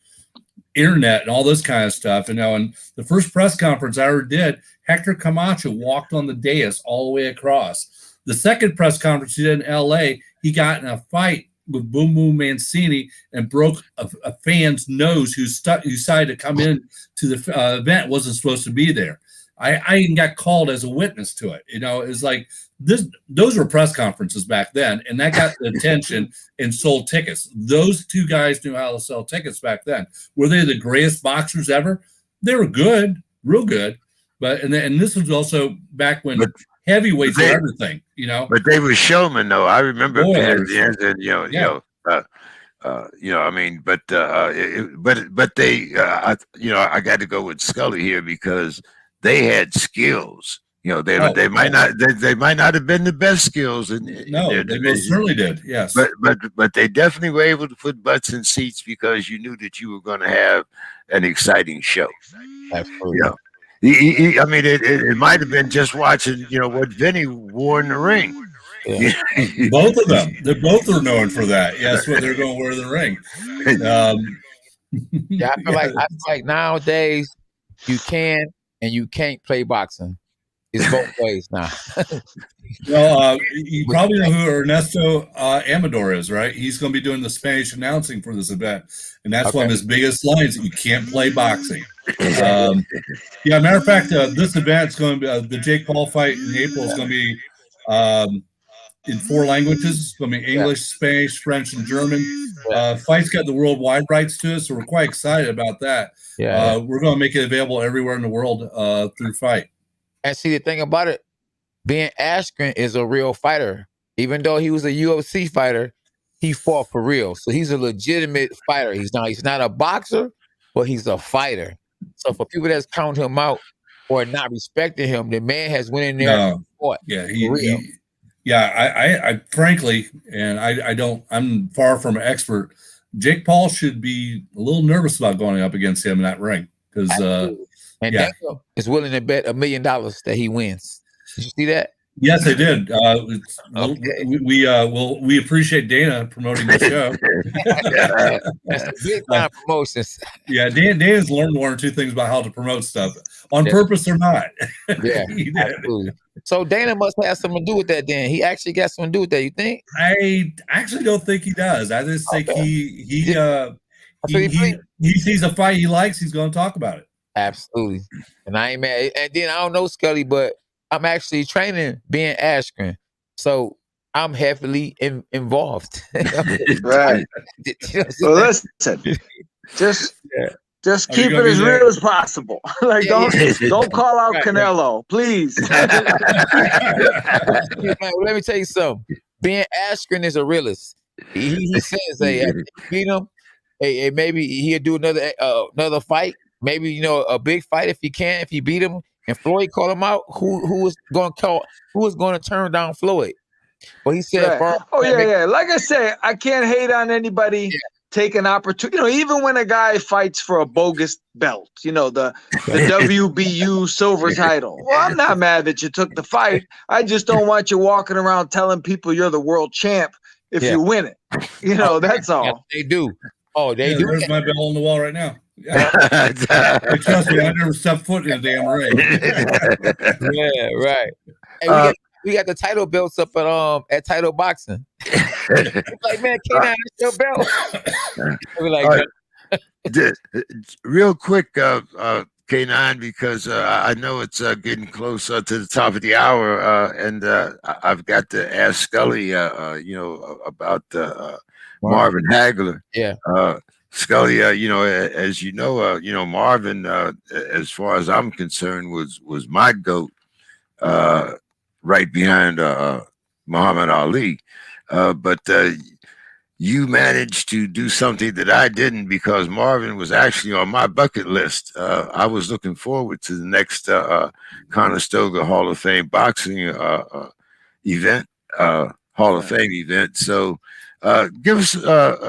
internet and all this kind of stuff. You know, and the first press conference I ever did, Hector Camacho walked on the dais all the way across. The second press conference he did in LA, he got in a fight with Boom Boom Mancini and broke a fan's nose who decided to come in to the event, wasn't supposed to be there. I even got called as a witness to it. You know, it's like this. Those were press conferences back then, and that got the attention and sold tickets. Those two guys knew how to sell tickets back then. Were they the greatest boxers ever? They were good, real good. But and this was also back when heavyweights were everything. You know, but they were showmen, though. I remember and you know, I mean, but they, you know, I got to go with Scully here because they had skills. You know, they might not have been the best skills in they most certainly did. Yes, but they definitely were able to put butts in seats because you knew that you were going to have an exciting show. Absolutely. You know, I mean, it might have been just watching, you know, what Vinny wore in the ring. Yeah. Both of them, they both are known for that. Yes, what they're going to wear in the ring. Yeah, I feel like nowadays you can and you can't play boxing. It's both ways now. Well, you probably know who Ernesto Amador is, right? He's going to be doing the Spanish announcing for this event, and that's one of his biggest lines: "You can't play boxing." Yeah, matter of fact, this event's going to be the Jake Paul fight in April is going to be in 4 languages. It's going to be English, Spanish, French, and German. Fight's got the worldwide rights to it, so we're quite excited about that. We're going to make it available everywhere in the world through Fight. And see, the thing about it, Ben Askren is a real fighter. Even though he was a UFC fighter, he fought for real. So he's a legitimate fighter. He's not a boxer, but he's a fighter. So for people that's counting him out or not respecting him, the man has went in there and fought. Yeah, I frankly, and I'm far from an expert. Jake Paul should be a little nervous about going up against him in that ring because Daniel is willing to bet $1 million that he wins. Did you see that? Yes, I did. We appreciate Dana promoting the show. That's big time promotions. Yeah, Dana's learned 1 or 2 things about how to promote stuff on purpose or not. Yeah, absolutely. So Dana must have something to do with that. Then he actually got something to do with that. You think? I actually don't think he does. I just think he sees a fight he likes. He's going to talk about it. Absolutely, and I ain't mad. And then I don't know Scully, but I'm actually training Ben Askren, so I'm heavily involved. Right. So listen, just keep it as real as possible. Like don't call out Canelo, please. Let me tell you something. Ben Askren is a realist. He says, "Hey, beat him. Hey, maybe he'll do another fight. Maybe, you know, a big fight if he beat him and Floyd called him out. Who is going to turn down Floyd?" Well, he said, yeah. Like I say, I can't hate on anybody taking opportunity. You know, even when a guy fights for a bogus belt, you know, the WBU silver title. Well, I'm not mad that you took the fight. I just don't want you walking around telling people you're the world champ if you win it. You know, that's all. They do. Oh, they do. There's my belt on the wall right now. And trust me, I never stepped foot in a damn ring. Yeah, right. Hey, we got the title belts up at Title Boxing. Like, man, K9, that's your belt. We like, real quick, K9, because I know it's getting close to the top of the hour, and I've got to ask Scully, about Marvin Hagler. Yeah. Scully, as you know, Marvin, as far as I'm concerned, was my GOAT, right behind Muhammad Ali. But you managed to do something that I didn't, because Marvin was actually on my bucket list. I was looking forward to the next Conestoga Hall of Fame boxing event, Hall of Fame event. So give us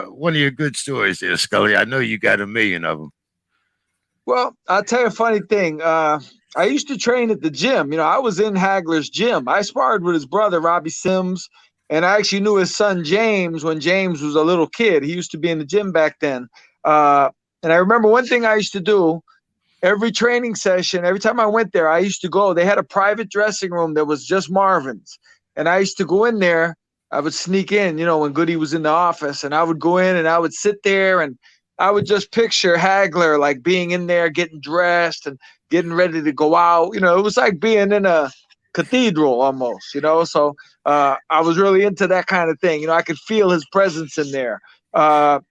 one of your good stories there, Scully. I know you got a million of them. Well, I'll tell you a funny thing. I used to train at the gym. I was in Hagler's gym. I sparred with his brother, Robbie Sims, and I actually knew his son, James, when James was a little kid. He used to be in the gym back then. And I remember one thing I used to do every training session, every time I went there, I used to go. They had a private dressing room that was just Marvin's. And I used to go in there. I would sneak in, when Goody was in the office, and I would go in and I would sit there, and I would just picture Hagler like being in there, getting dressed and getting ready to go out. It was like being in a cathedral almost, So I was really into that kind of thing. I could feel his presence in there. But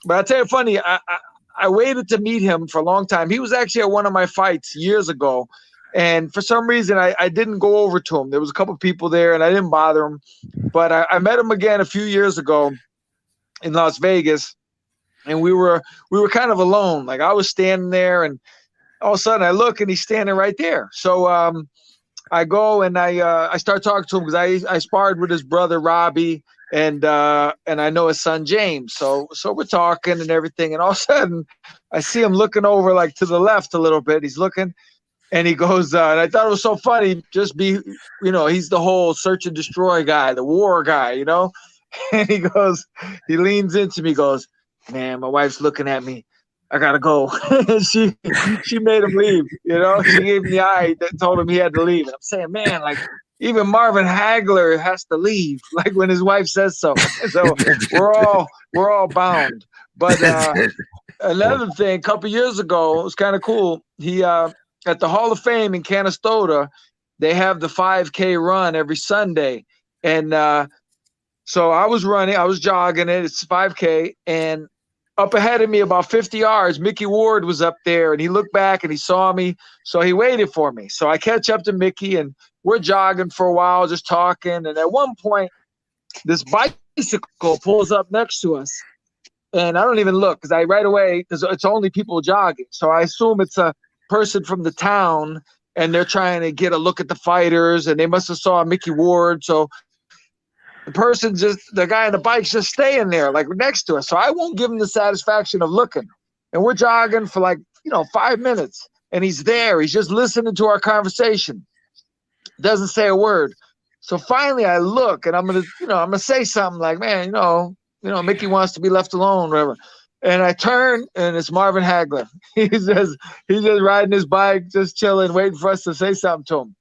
I'll tell you funny, I waited to meet him for a long time. He was actually at one of my fights years ago. And for some reason, I didn't go over to him. There was a couple of people there, and I didn't bother him. But I met him again a few years ago in Las Vegas. And we were kind of alone. Like, I was standing there, and all of a sudden I look, and he's standing right there. So I go and I start talking to him, because I sparred with his brother Robbie, and I know his son James. So we're talking and everything, and all of a sudden I see him looking over like to the left a little bit. He's looking, and he goes, and I thought it was so funny. He's the whole search and destroy guy, the war guy, And he leans into me, goes, "Man, my wife's looking at me. I gotta go." she made him leave. She gave him the eye that told him he had to leave. And I'm saying, man, like, even Marvin Hagler has to leave, like, when his wife says so. So we're all bound. But another thing, a couple years ago, it was kind of cool. He at the Hall of Fame in Conestoga, they have the 5K run every Sunday, and so I was jogging it. It's 5K, and up ahead of me about 50 yards, Mickey Ward was up there, and he looked back and he saw me, so he waited for me. So I catch up to Mickey, and we're jogging for a while, just talking. And at one point, this bicycle pulls up next to us, and I don't even look, because it's only people jogging. So I assume it's a person from the town, and they're trying to get a look at the fighters, and they must have saw Mickey Ward. So the guy on the bike's just staying there, like, next to us. So I won't give him the satisfaction of looking. And we're jogging for 5 minutes, and he's there. He's just listening to our conversation. Doesn't say a word. So finally I look, and I'm gonna say something like, "Man, Mickey wants to be left alone," whatever. And I turn, and it's Marvin Hagler. He's just riding his bike, just chilling, waiting for us to say something to him.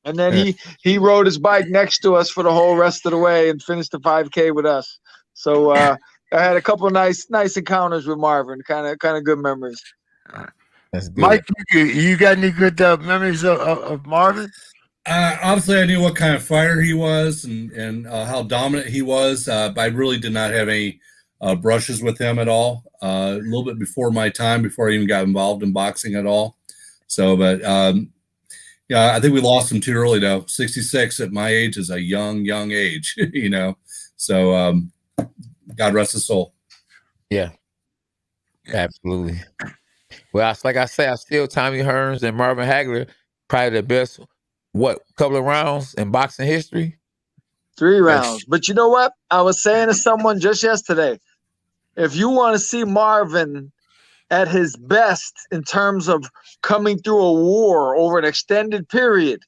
And then he rode his bike next to us for the whole rest of the way and finished the 5K with us. So I had a couple of nice encounters with Marvin, kind of good memories. That's good. Mike, you got any good memories of Marvin? Obviously, I knew what kind of fighter he was and how dominant he was. I really did not have any brushes with him at all. A little bit before my time, before I even got involved in boxing at all. So, but yeah, I think we lost him too early, though. 66 at my age is a young age, So God rest his soul. Yeah, absolutely. Well, like I say, I still Tommy Hearns and Marvin Hagler probably the best. Couple of rounds in boxing history? 3 rounds. But you know what? I was saying to someone just yesterday, if you want to see Marvin at his best in terms of coming through a war over an extended period,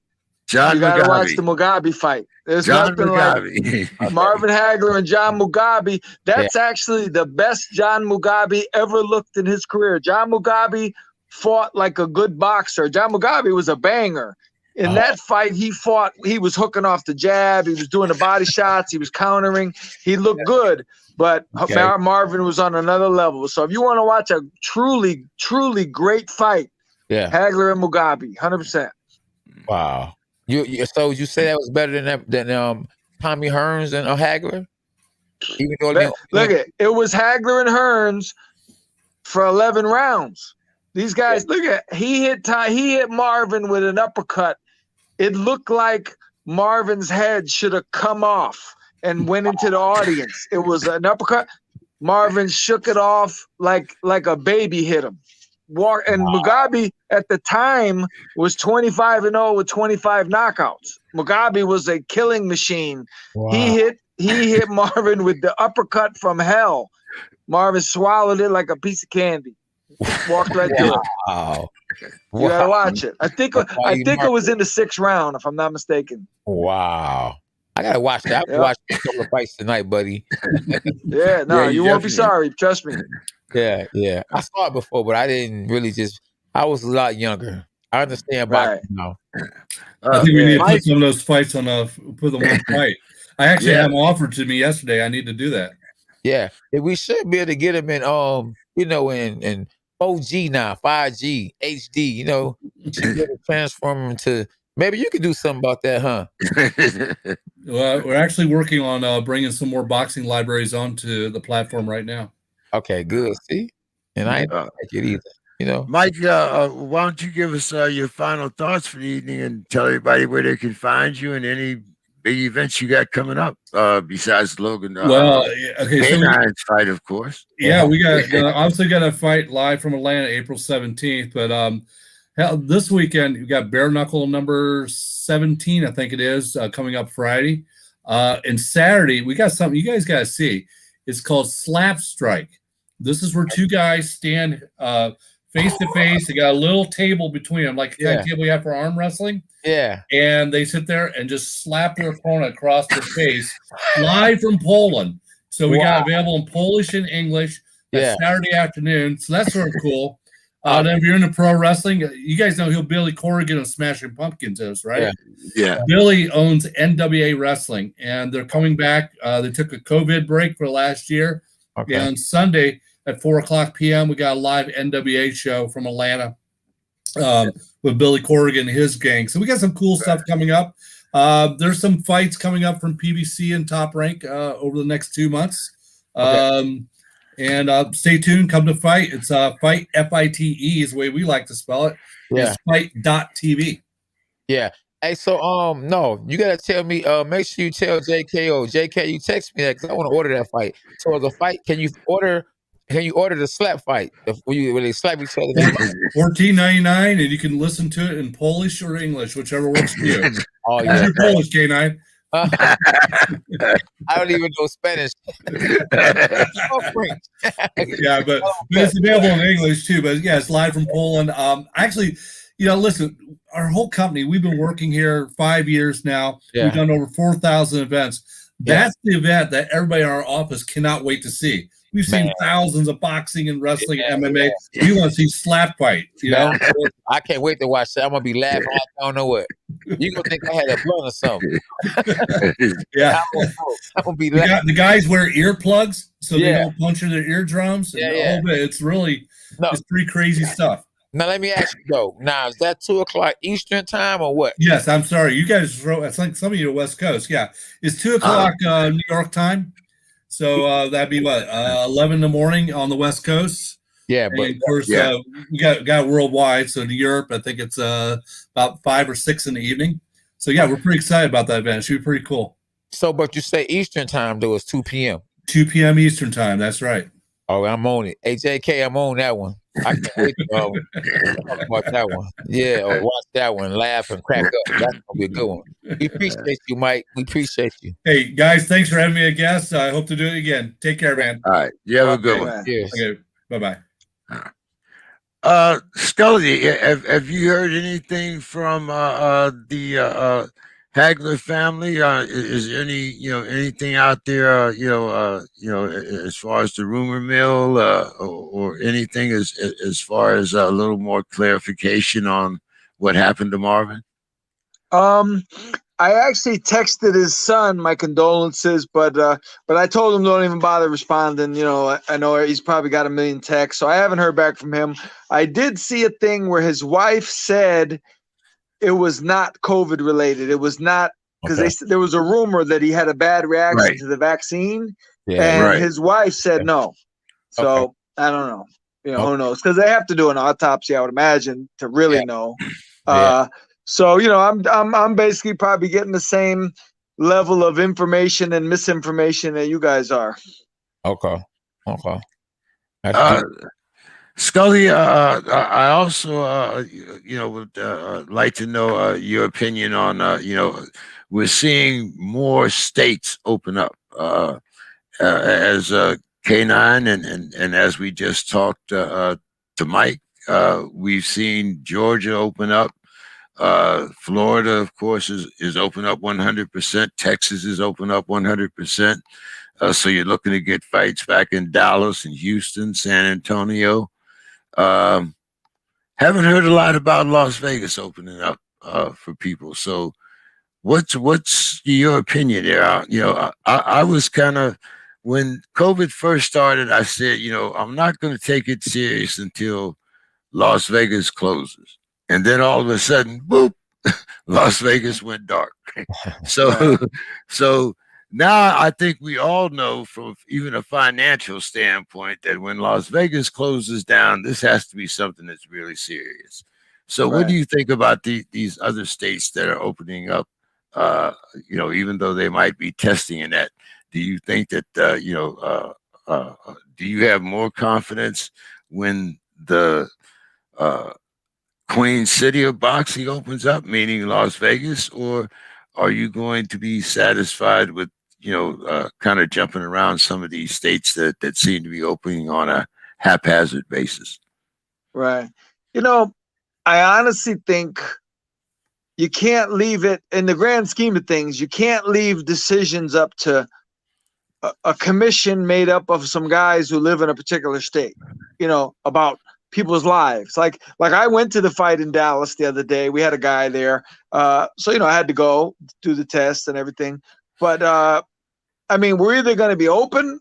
John You got to watch Mugabe. the Mugabe fight. There's John nothing like Mugabe. Marvin Hagler and John Mugabe. That's actually the best John Mugabe ever looked in his career. John Mugabe fought like a good boxer. John Mugabe was a banger. In that fight, he was hooking off the jab. He was doing the body shots. He was countering. He looked good, but Marvin was on another level. So if you want to watch a truly, truly great fight, Hagler and Mugabe, 100%. Wow. So you say that was better than Tommy Hearns and Hagler? Even though it was Hagler and Hearns for 11 rounds. These guys, he hit Marvin with an uppercut. It looked like Marvin's head should have come off and went into the audience. It was an uppercut. Marvin shook it off like a baby hit him. Mugabe at the time was 25-0 with 25 knockouts. Mugabe was a killing machine. Wow. He hit Marvin with the uppercut from hell. Marvin swallowed it like a piece of candy. Walked right through it. Wow. You gotta watch it. I think it was in the 6th round, if I'm not mistaken. Wow. I gotta watch that. I watch a couple of fights tonight, buddy. You won't be sorry. Trust me. Yeah. I saw it before, but I didn't really I was a lot younger. I understand boxing now. I think we need to put some of those fights on put them on fight. I actually had them offered to me yesterday. I need to do that. Yeah. We should be able to get them in in 4G now, 5G, HD, you should be able to transform them to. Maybe you could do something about that, huh? Well, we're actually working on bringing some more boxing libraries onto the platform right now. Okay, good. See? And I ain't like it either, Mike, why don't you give us your final thoughts for the evening and tell everybody where they can find you and any big events you got coming up besides Logan. K9's fight, of course. Yeah, we got obviously got a fight live from Atlanta, April 17th. But this weekend we got bare knuckle number 17, I think it is, coming up Friday. And Saturday we got something you guys got to see. It's called Slap Strike. This is where two guys stand face to face. They got a little table between them, like the kind of table you have for arm wrestling. Yeah. And they sit there and just slap their opponent across the face, live from Poland. So we got available in Polish and English. That's Saturday afternoon. So that's sort of cool. Then if you're into pro wrestling, you guys know Billy Corrigan of Smashing Pumpkins is, right? Yeah. Billy owns NWA Wrestling, and they're coming back. They took a COVID break for last year. Okay. And Sunday at 4:00 p.m., we got a live NWA show from Atlanta with Billy Corrigan and his gang. So we got some cool stuff coming up. There's some fights coming up from PBC and Top Rank over the next 2 months. And stay tuned. Come to Fight. It's Fight, FITE is the way we like to spell it. Yeah. It's fight.tv. Yeah. Hey, so no, you gotta tell me. Make sure you tell JK, you text me that because I want to order that fight. So the fight, can you order the slap fight where they slap each other? $14.99, and you can listen to it in Polish or English, whichever works for you. Oh yeah, you're Polish, K9. I don't even know Spanish. Yeah, but it's available in English too. But yeah, it's live from Poland. Actually, listen, our whole company, we've been working here 5 years now. Yeah. We've done over 4,000 events. That's the event that everybody in our office cannot wait to see. We've seen thousands of boxing and wrestling and MMA. We want to see slap fight, I can't wait to watch that. I'm going to be laughing. I don't know what. You're going to think I had a blunt or something. Yeah. I'm going to be laughing. The guys wear earplugs so they don't puncture their eardrums. Yeah. It's really, it's pretty crazy stuff. Now, let me ask you, though. Now, is that 2:00 Eastern time or what? Yes, I'm sorry. You guys, I think some of you are West Coast. Yeah. It's 2:00 New York time. So that'd be 11 in the morning on the West Coast. Yeah, but of course we got worldwide. So in Europe, I think it's about 5 or 6 in the evening. So yeah, we're pretty excited about that event. It should be pretty cool. So, but you say Eastern time though is 2 p.m. 2 p.m. Eastern time. That's right. Oh, I'm on it. Hey, JK, I'm on that one. I can't wait to talk about that one. Yeah, or watch that one, laugh and crack up. That's gonna be a good one. We appreciate you, Mike. We appreciate you. Hey guys, thanks for having me a guest. I hope to do it again. Take care, man. All right, you have a good one. Yes. Okay, bye-bye. Scully, have you heard anything from the Hagler family? Is there any anything out there? As far as the rumor mill, or anything as far as a little more clarification on what happened to Marvin? Um, I actually texted his son my condolences, but I told him don't even bother responding. You know, I know he's probably got a million texts, so I haven't heard back from him. I did see a thing where his wife said it was not COVID related. It was not because Okay. there was a rumor that he had a bad reaction Right, to the vaccine, Yeah. and right. his wife said Okay. no. Okay. So I don't know. You know, Okay. who knows? Because they have to do an autopsy, I would imagine, to really Yeah. know. Yeah. Uh, so you know, I'm basically probably getting the same level of information and misinformation that you guys are. Okay. Okay. That's Uh, good. Scully, I also, would like to know your opinion on, we're seeing more states open up as K9, and as we just talked to Mike, we've seen Georgia open up. Florida, of course, is open up 100%. Texas is open up 100%. So you're looking to get fights back in Dallas and Houston, San Antonio. Um, haven't heard a lot about Las Vegas opening up for people. So what's your opinion there? I was kind of, when COVID first started, I said, I'm not going to take it serious until Las Vegas closes. And then all of a sudden, boop, Las Vegas went dark. So, Right. so now I think we all know from even a financial standpoint that when Las Vegas closes down, this has to be something that's really serious. So, what do Right. you think about these other states that are opening up? Even though they might be testing in that, do you think that do you have more confidence when the uh, Queen City of boxing opens up, meaning Las Vegas, or are you going to be satisfied with kind of jumping around some of these states that seem to be opening on a haphazard basis? Right. You know, I honestly think you can't leave it in the grand scheme of things. You can't leave decisions up to a commission made up of some guys who live in a particular state, you know, about people's lives. Like I went to the fight in Dallas the other day. We had a guy there. So you know, I had to go do the test and everything. But I mean, we're either going to be open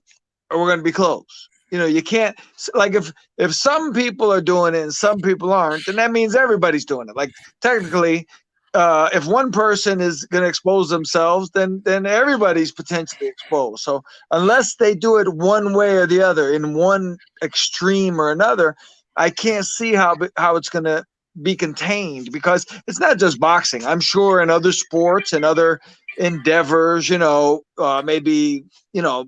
or we're going to be closed. You know, you can't, like, if some people are doing it and some people aren't, then that means everybody's doing it. Like technically, if one person is going to expose themselves, then everybody's potentially exposed. So unless they do it one way or the other, in one extreme or another, I can't see how it's going to be contained, because it's not just boxing. I'm sure in other sports and other endeavors, you know, maybe, you know,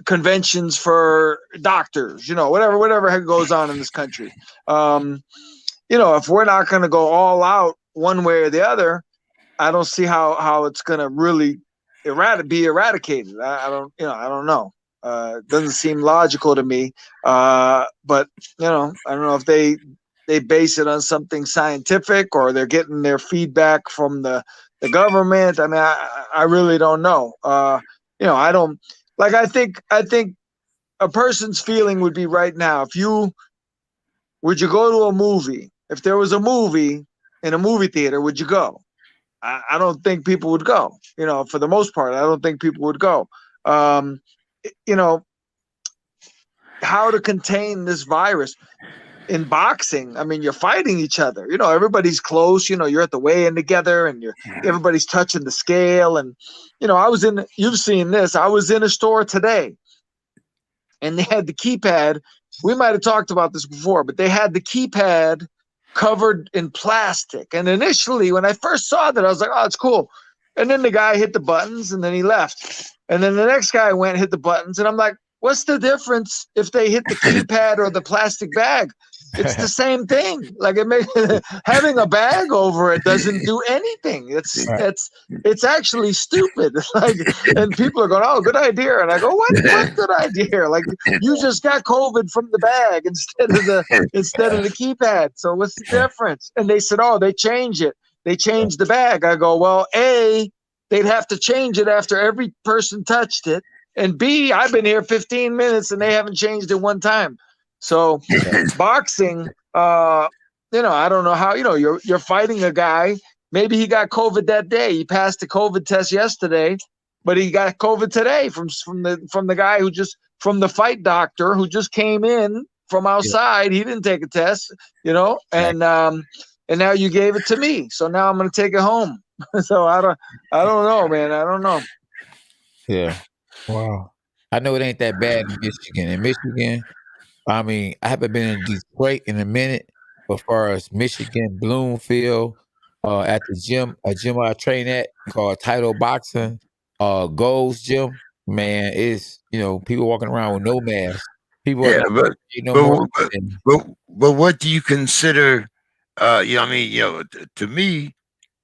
conventions for doctors, you know, whatever goes on in this country. You know, if we're not going to go all out one way or the other, I don't see how it's going to really be eradicated. I don't know. It doesn't seem logical to me. But you know, I don't know if they base it on something scientific or they're getting their feedback from the government. I mean, I really don't know. You know, I don't like. I think a person's feeling would be right now. Would you go to a movie? If there was a movie in a movie theater, would you go? I don't think people would go. You know, for the most part, I don't think people would go. Um, you know, how to contain this virus in boxing? I mean, you're fighting each other. You know, everybody's close. You know, you're at the weigh-in together, and everybody's touching the scale. And you know, you've seen this. I was in a store today, and they had the keypad. We might have talked about this before, but they had the keypad covered in plastic. And initially, when I first saw that, I was like, oh, it's cool. And then the guy hit the buttons and then he left. And then the next guy went and hit the buttons. And I'm like, what's the difference if they hit the keypad or the plastic bag? It's the same thing. Like it makes having a bag over it doesn't do anything. Right. It's actually stupid. Like, and people are going, "Oh, good idea," and I go, "What good idea? Like you just got COVID from the bag instead of the keypad. So what's the difference?" And they said, "Oh, they changed it. They changed the bag." I go, "Well, A, they'd have to change it after every person touched it, and B, I've been here 15 minutes and they haven't changed it one time." So boxing, I don't know how, you're fighting a guy. Maybe he got COVID that day. He passed the COVID test yesterday, but he got COVID today from the guy from the fight doctor who just came in from outside. He didn't take a test, and now you gave it to me. So now I'm going to take it home. So I don't know, man. I don't know. Yeah. Wow. I know it ain't that bad in Michigan. In Michigan, I mean, I haven't been in Detroit in a minute, but as far as Michigan, Bloomfield, at the gym, a gym I train at called Title Boxing, Gold's Gym, man, it's, people walking around with no mask. People are Yeah, not but no more. but what do you consider? To me,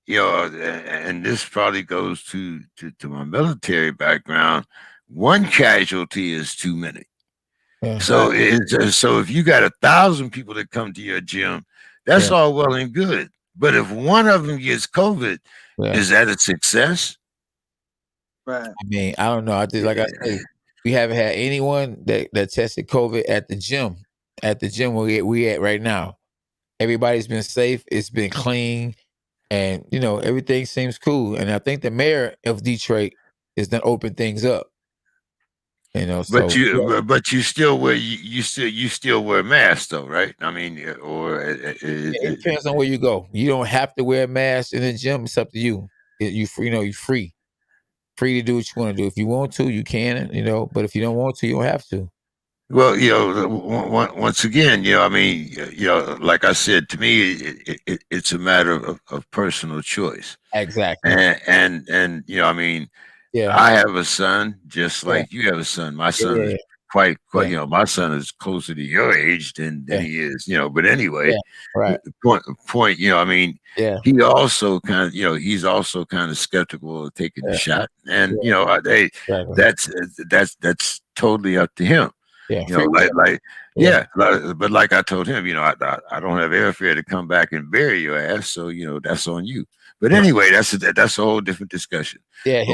and this probably goes to my military background. One casualty is too many. Yeah. So so if you got 1,000 people that come to your gym, that's all well and good. But if one of them gets COVID, is that a success? Right. I mean, I don't know. I just, like I say, we haven't had anyone that tested COVID at the gym. At the gym where we at right now, everybody's been safe. It's been clean, and everything seems cool. And I think the mayor of Detroit is gonna open things up. But you still wear you still wear masks though, right? I mean, it depends on where you go. You don't have to wear a mask in the gym. It's up to you. You free, you're free to do what you want to do. If you want to, you can. But if you don't want to, you don't have to. Well, once again, I mean, like I said, to me, it's a matter of personal choice. Exactly. And I mean, I have a son just like you have a son. My son is quite, my son is closer to your age than he is, but anyway, right. Point, I mean, he also kind of, he's also kind of skeptical of taking the shot. And, that's totally up to him. Yeah, but like I told him, I don't have airfare to come back and bury your ass, so that's on you. But anyway, that's a whole different discussion. Yeah.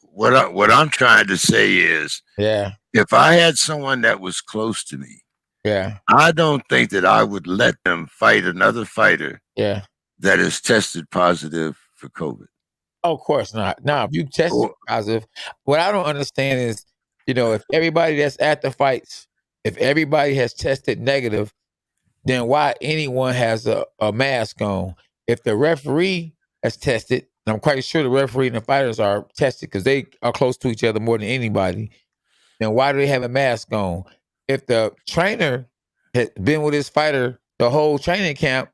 What I'm trying to say is, if I had someone that was close to me, I don't think that I would let them fight another fighter, that is tested positive for COVID. Oh, of course not. Now, if you test positive, what I don't understand is, if everybody that's at the fights, if everybody has tested negative, then why anyone has a mask on? If the referee has tested, and I'm quite sure the referee and the fighters are tested because they are close to each other more than anybody, then why do they have a mask on? If the trainer has been with his fighter the whole training camp,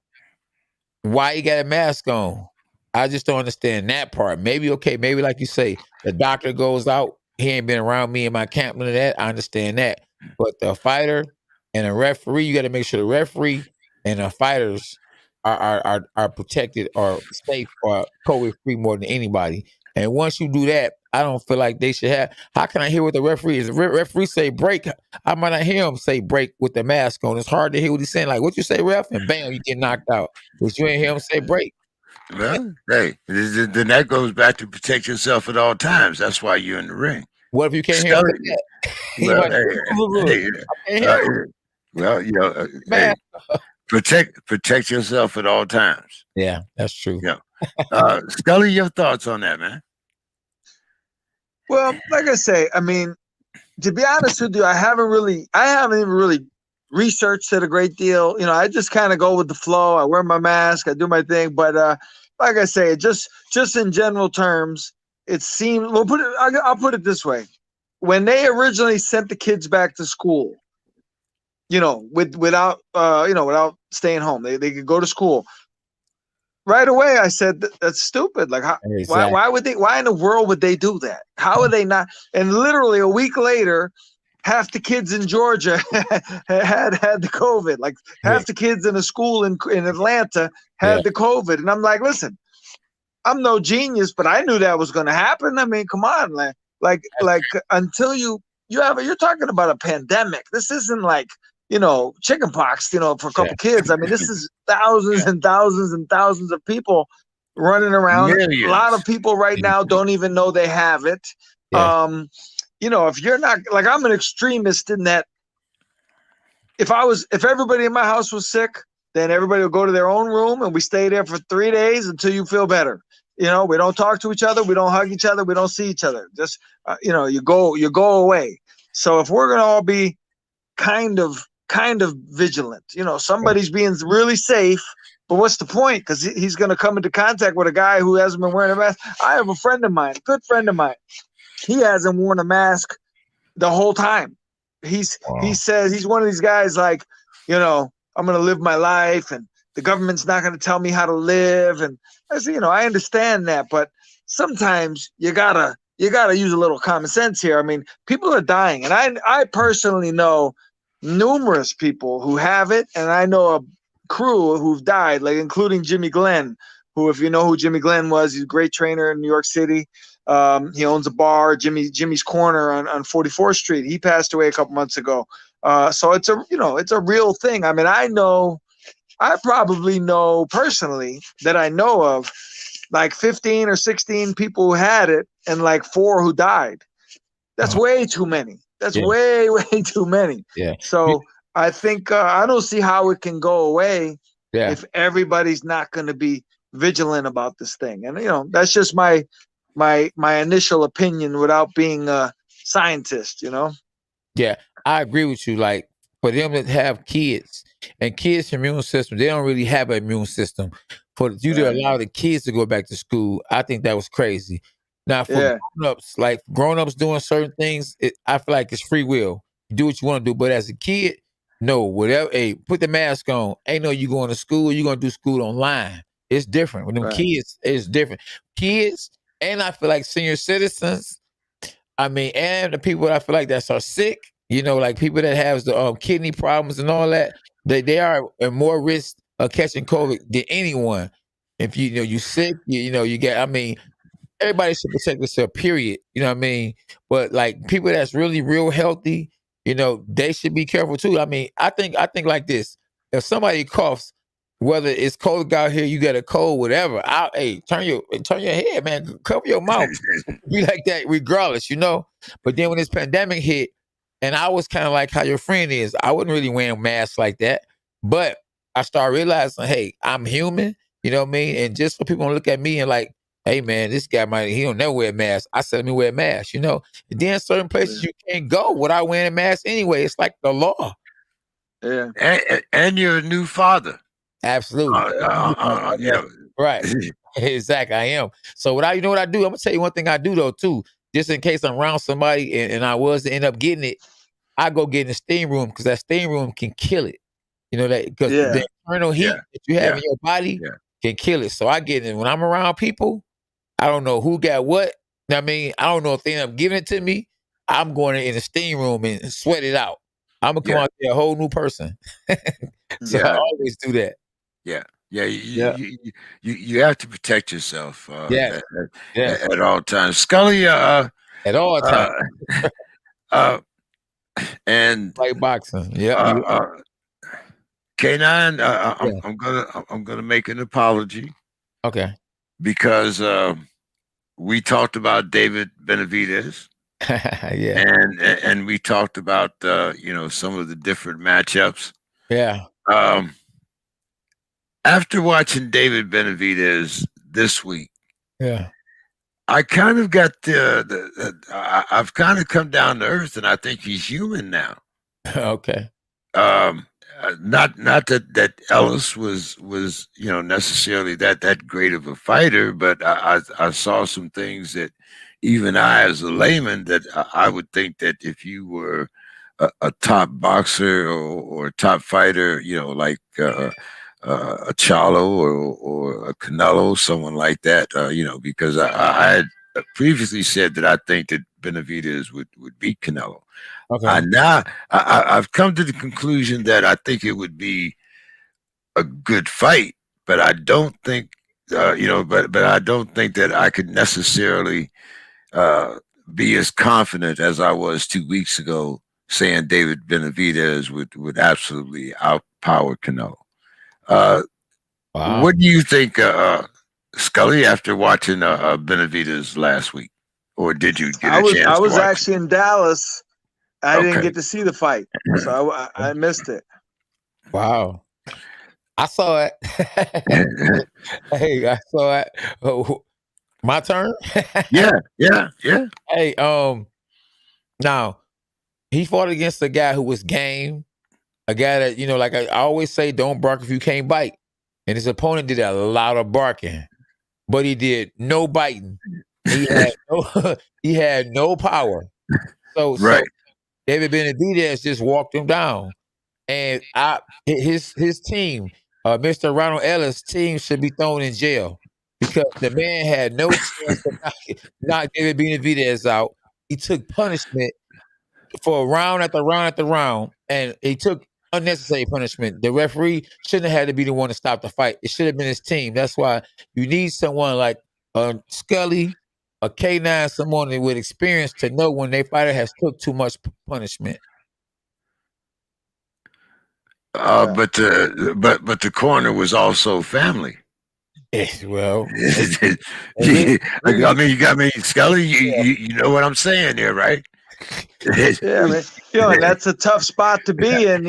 why he got a mask on? I just don't understand that part. Maybe like you say, the doctor goes out, he ain't been around me in my camp, none of that. I understand that. But the fighter and a referee, you got to make sure the referee and the fighters are protected or safe or COVID free more than anybody. And once you do that, I don't feel like they should have. How can I hear what the referee is? If the referee say break, I might not hear him say break with the mask on. It's hard to hear what he's saying. Like, what you say, ref? And bam, you get knocked out. But you ain't hear him say break. Well, hey, then that goes back to protect yourself at all times. That's why you're in the ring. What if you can't hear that? Hey, protect yourself at all times. Yeah, that's true. Yeah. Scully, your thoughts on that, man? Well, like I say, I mean, to be honest with you, I haven't even really researched it a great deal. I just kind of go with the flow. I wear my mask, I do my thing. But like I say, just in general terms, it seemed. Well, I'll put it this way: when they originally sent the kids back to school, without staying home, they could go to school. Right away, I said that's stupid. Like, why would they? Why in the world would they do that? How are they not? And literally a week later, half the kids in Georgia had the COVID. Like half the kids in a school in Atlanta had the COVID. And I'm like, listen, I'm no genius, but I knew that was going to happen. I mean, come on, like until you're talking about a pandemic. This isn't like, chicken pox, for a couple kids. I mean, this is thousands and thousands and thousands of people running around. Millions. A lot of people right now don't even know they have it. If you're not, like, I'm an extremist in that if everybody in my house was sick, then everybody will go to their own room and we stay there for 3 days until you feel better. We don't talk to each other. We don't hug each other. We don't see each other. Just, you go away. So if we're going to all be kind of vigilant, somebody's being really safe, but what's the point? Because he's going to come into contact with a guy who hasn't been wearing a mask. I have a friend of mine, a good friend of mine. He hasn't worn a mask the whole time. He says he's one of these guys like, I'm going to live my life and the government's not going to tell me how to live. And I say, I understand that, but sometimes you gotta use a little common sense here. I mean, people are dying, and I personally know numerous people who have it, and I know a crew who've died, like including Jimmy Glenn, who, if you know who Jimmy Glenn was, he's a great trainer in New York City. He owns a bar, Jimmy's Corner on 44th Street. He passed away a couple months ago. So it's a real thing. I mean, I probably know personally that I know of like 15 or 16 people who had it and like 4 who died. That's way too many. That's way too many. Yeah. So I think I don't see how it can go away if everybody's not going to be vigilant about this thing. And that's just my initial opinion without being a scientist. Yeah, I agree with you. Like, for them that have kids and kids' immune system, they don't really have an immune system. For you to allow the kids to go back to school, I think that was crazy. Now, for grown-ups, like grown-ups doing certain things, I feel like it's free will. You do what you want to do. But as a kid, no, whatever. Hey, put the mask on. Ain't no you going to school. You're going to do school online. It's different. With them kids, it's different. Kids, and I feel like senior citizens, I mean, and the people that I feel like that are sick, like people that have the kidney problems and all that, they are at more risk of catching COVID than anyone. If you sick, you get. I mean, everybody should protect themselves. Period. You know what I mean? But like people that's really real healthy, they should be careful too. I mean, I think like this: if somebody coughs, whether it's cold out here, you got a cold, whatever. Hey, turn your head, man. Cover your mouth. Be like that, regardless, But then when this pandemic hit, and I was kind of like how your friend is, I wasn't really wearing masks like that. But I started realizing, hey, I'm human. You know what I mean? And just for people to look at me and like, hey man, this guy he don't never wear a mask. I said, let me wear a mask. And then certain places you can't go without wearing a mask anyway. It's like the law. Yeah, and you're a new father. Absolutely. Right. Exactly. I am. So what I do? I'm gonna tell you one thing I do though too. Just in case I'm around somebody and I was to end up getting it, I go get in the steam room because that steam room can kill it. That because the internal heat that you have in your body can kill it. So I get in when I'm around people. I don't know who got what. I mean, I don't know if they end up giving it to me. I'm going in the steam room and sweat it out. I'm gonna come out there a whole new person. So I always do that. You have to protect yourself. At all times. Scully. At all times. And like boxing. K9. I'm gonna make an apology. Okay. Because we talked about David Benavidez. And we talked about some of the different matchups. After watching David Benavidez this week, I kind of got I've kind of come down to earth, and I think he's human now. Okay. Not that Ellis was necessarily that great of a fighter, but I saw some things that even I, as a layman, that I would think that if you were a top boxer or a top fighter, like a Charlo or a Canelo, someone like that, because I had previously said that I think that Benavidez would beat Canelo. Okay. I've come to the conclusion that I think it would be a good fight, but I don't think, but I don't think that I could necessarily uh, be as confident as I was 2 weeks ago, saying David Benavidez would absolutely outpower Canelo. Uh, Wow. what do you think, Scully, after watching Benavidez last week, or did you get I a was chance I to was watch it? actually in Dallas. I didn't Okay. get to see the fight, so I missed it. Wow. I saw it. Hey, I saw it. Oh, my turn. Yeah, yeah, yeah. Hey, now he fought against a guy who was game, a guy that like I always say, don't bark if you can't bite. And his opponent did a lot of barking, but he did no biting. He had no, he had no power. So Right. David Benavidez just walked him down, and his team, Mr. Ronald Ellis' team should be thrown in jail because the man had no chance to knock David Benavidez out. He took punishment for round after round after round, and he took unnecessary punishment. The referee shouldn't have had to be the one to stop the fight. It should have been his team. That's why you need someone like Scully, a K9, someone with experience to know when their fighter has took too much punishment. Yeah. But the corner was also family. Well, I mean, Scully, you know what I'm saying there, right? Yeah, I mean, and that's a tough spot to be in.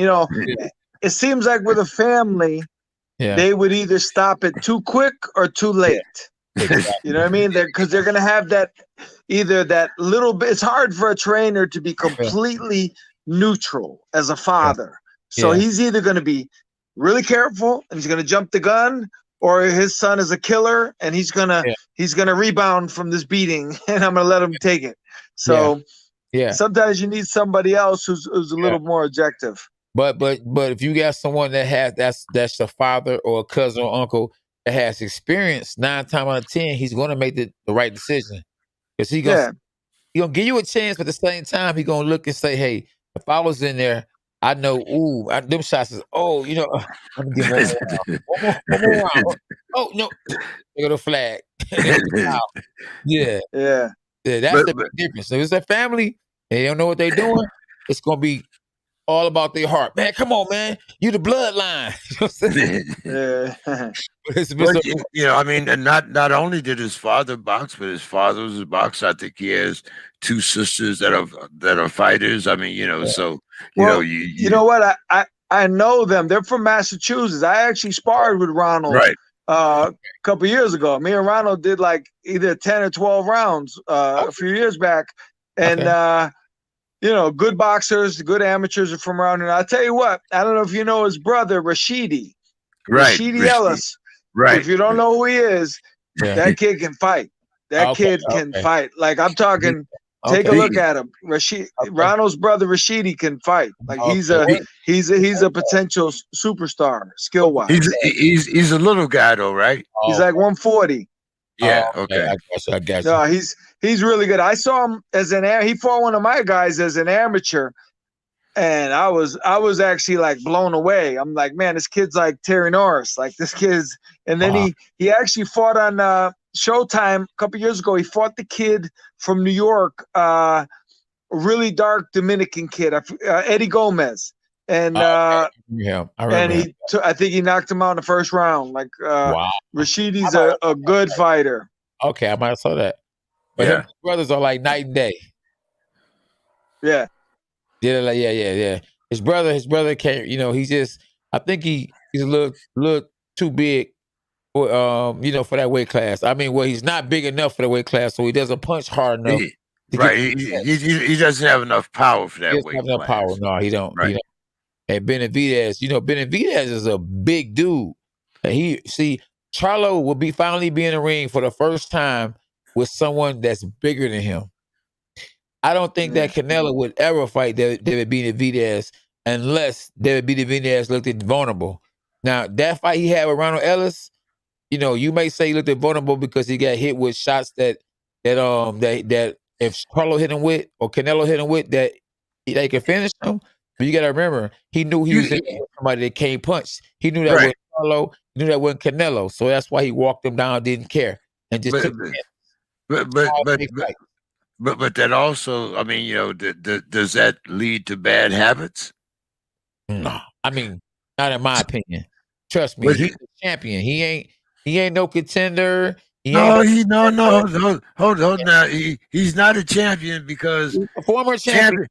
It seems like with a family, yeah, they would either stop it too quick or too late. exactly. You know what I mean? Because they're going to have that either that little bit. It's hard for a trainer to be completely neutral as a father. So Yeah. he's either going to be really careful and he's going to jump the gun, or his son is a killer and he's gonna rebound from this beating, and I'm gonna let him take it. So Yeah. sometimes you need somebody else who's a little more objective. But if you got someone that has that's your father or a cousin or uncle that has experience, 9 times out of 10, he's going to make the right decision because he gonna give you a chance. But at the same time, he gonna look and say, "Hey, if I was in there, I know. Ooh, them shots is. Oh, let me get one more round. Oh no, they got a flag. Yeah. That's the big difference. If it's a family, they don't know what they're doing. It's gonna be all about their heart. Man, come on, man. You the bloodline. You know what I'm saying? Well, I mean, and not only did his father box, but his father was a boxer. I think he has 2 sisters that are fighters. I mean, so you know what? I know them. They're from Massachusetts. I actually sparred with Ronald a couple years ago. Me and Ronald did like either 10 or 12 rounds a few years back. And good boxers, good amateurs are from around here. I'll tell you what, I don't know if you know his brother, Rashidi. Rashidi Ellis. Right. If you don't know who he is, that kid can fight. That kid can fight. Like, I'm talking, take a look at him. Ronald's brother Rashidi can fight. Like, he's a potential superstar, skill wise. He's a little guy though, right? He's like 140. Yeah. Okay. I got you. No, he's really good. I saw him he fought one of my guys as an amateur, and I was actually like blown away. I'm like, man, this kid's like Terry Norris. Like, this kid's. And then he actually fought on Showtime a couple years ago. He fought the kid from New York, a really dark Dominican kid, Eddie Gomez. And I remember I think he knocked him out in the first round. Like, Rashidi's a good fighter. Okay, I might have saw that. But his brothers are like night and day. Yeah. Yeah. His brother can't. He's just. I think he's a little too big for for that weight class. I mean, well, he's not big enough for the weight class, so he doesn't punch hard enough. He doesn't have enough power for that weight class. He doesn't have enough power. No, he don't. Right. And Benavidez, Benavidez is a big dude. And Charlo will finally be in the ring for the first time with someone that's bigger than him. I don't think that Canelo would ever fight David Benavidez unless David Benavidez looked vulnerable. Now, that fight he had with Ronald Ellis, you may say he looked vulnerable because he got hit with shots that if Charlo hit him with or Canelo hit him with, that they could finish him. But you got to remember, he knew he was in there with somebody that can't punch. He knew that Right. wasn't Carlo. He knew that wasn't Canelo. So that's why he walked him down, didn't care, and just But took but but all but big but, fights. but that also, I mean, does that lead to bad habits? No, I mean, not in my opinion. Trust me, But he's a champion. He ain't no contender. He ain't no, hold now. He's not a champion because he's a former champion.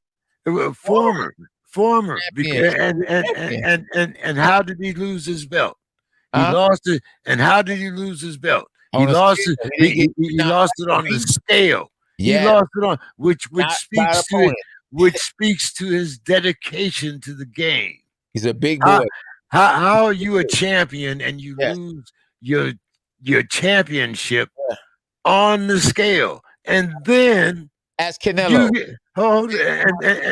champion, former, Champion. and how did he lose his belt? He Huh? lost it, and how did he lose his belt? He On a lost scale, it. he didn't He get knocked lost it out on the beat. scale. He Yeah, lost it on which not by the speaks to opponent. which speaks to his dedication to the game. He's a big How boy. how are you a champion and you Yes. lose your championship Yeah. on the scale, and then Ask you Canelo. get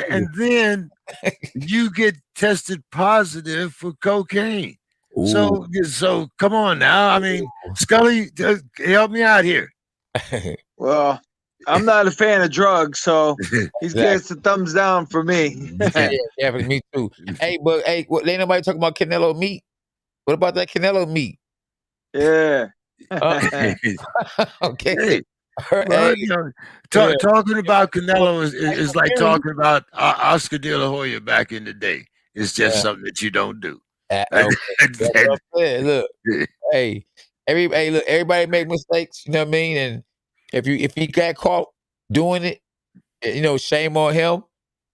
and then you get tested positive for cocaine. Ooh. So come on now. I mean, Scully, help me out here. Well, I'm not a fan of drugs, so he gets the thumbs down for me. Yeah, for me too. Hey, but hey, ain't nobody talking about Canelo meat? What about that Canelo meat? Yeah. Okay. Hey, well, Hey, yeah. talking about Canelo is like Fury. talking about Oscar De La Hoya back in the day. It's just Yeah. something that you don't do. Okay. That's what I'm saying. Look, hey, look, everybody make mistakes. You know what I mean? And if he got caught doing it, you know, shame on him.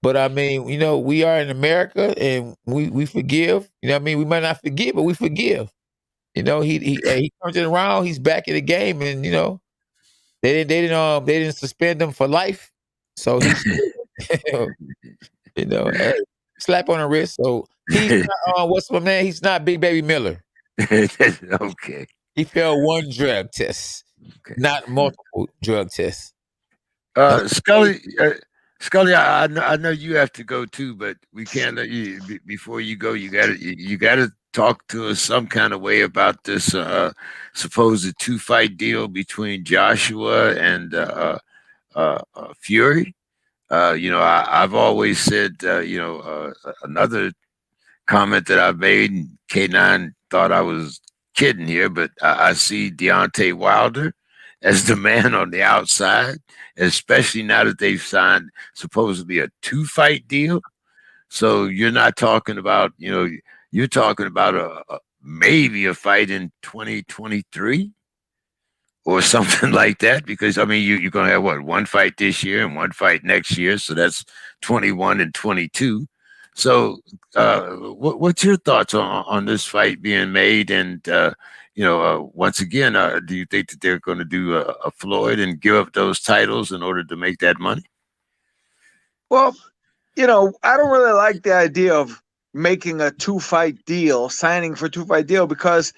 But I mean, you know, we are in America and we forgive. You know what I mean? We might not forgive, but we forgive. You know, he turns it around. He's back in the game, and you know, they didn't suspend him for life. So he's, you know, hey, slap on the wrist. So he's not, what's my man? He's not Big Baby Miller. Okay. He failed one drug test, not multiple drug tests. Scully, I know you have to go too, but we can't let you before you go. You gotta talk to us some kind of way about this supposed 2-fight deal between Joshua and Fury. You know, I've always said, another comment that I've made, and K9 thought I was kidding here, but I see Deontay Wilder as the man on the outside, especially now that they've signed supposedly a 2-fight deal. So you're not talking about, you're talking about maybe a fight in 2023 or something like that. Because I mean, you're going to have one fight this year and one fight next year. So that's 21 and 22. So what's your thoughts on this fight being made? And, once again, do you think that they're going to do a Floyd and give up those titles in order to make that money? Well, I don't really like the idea of making a 2-fight deal, signing for a 2-fight deal, because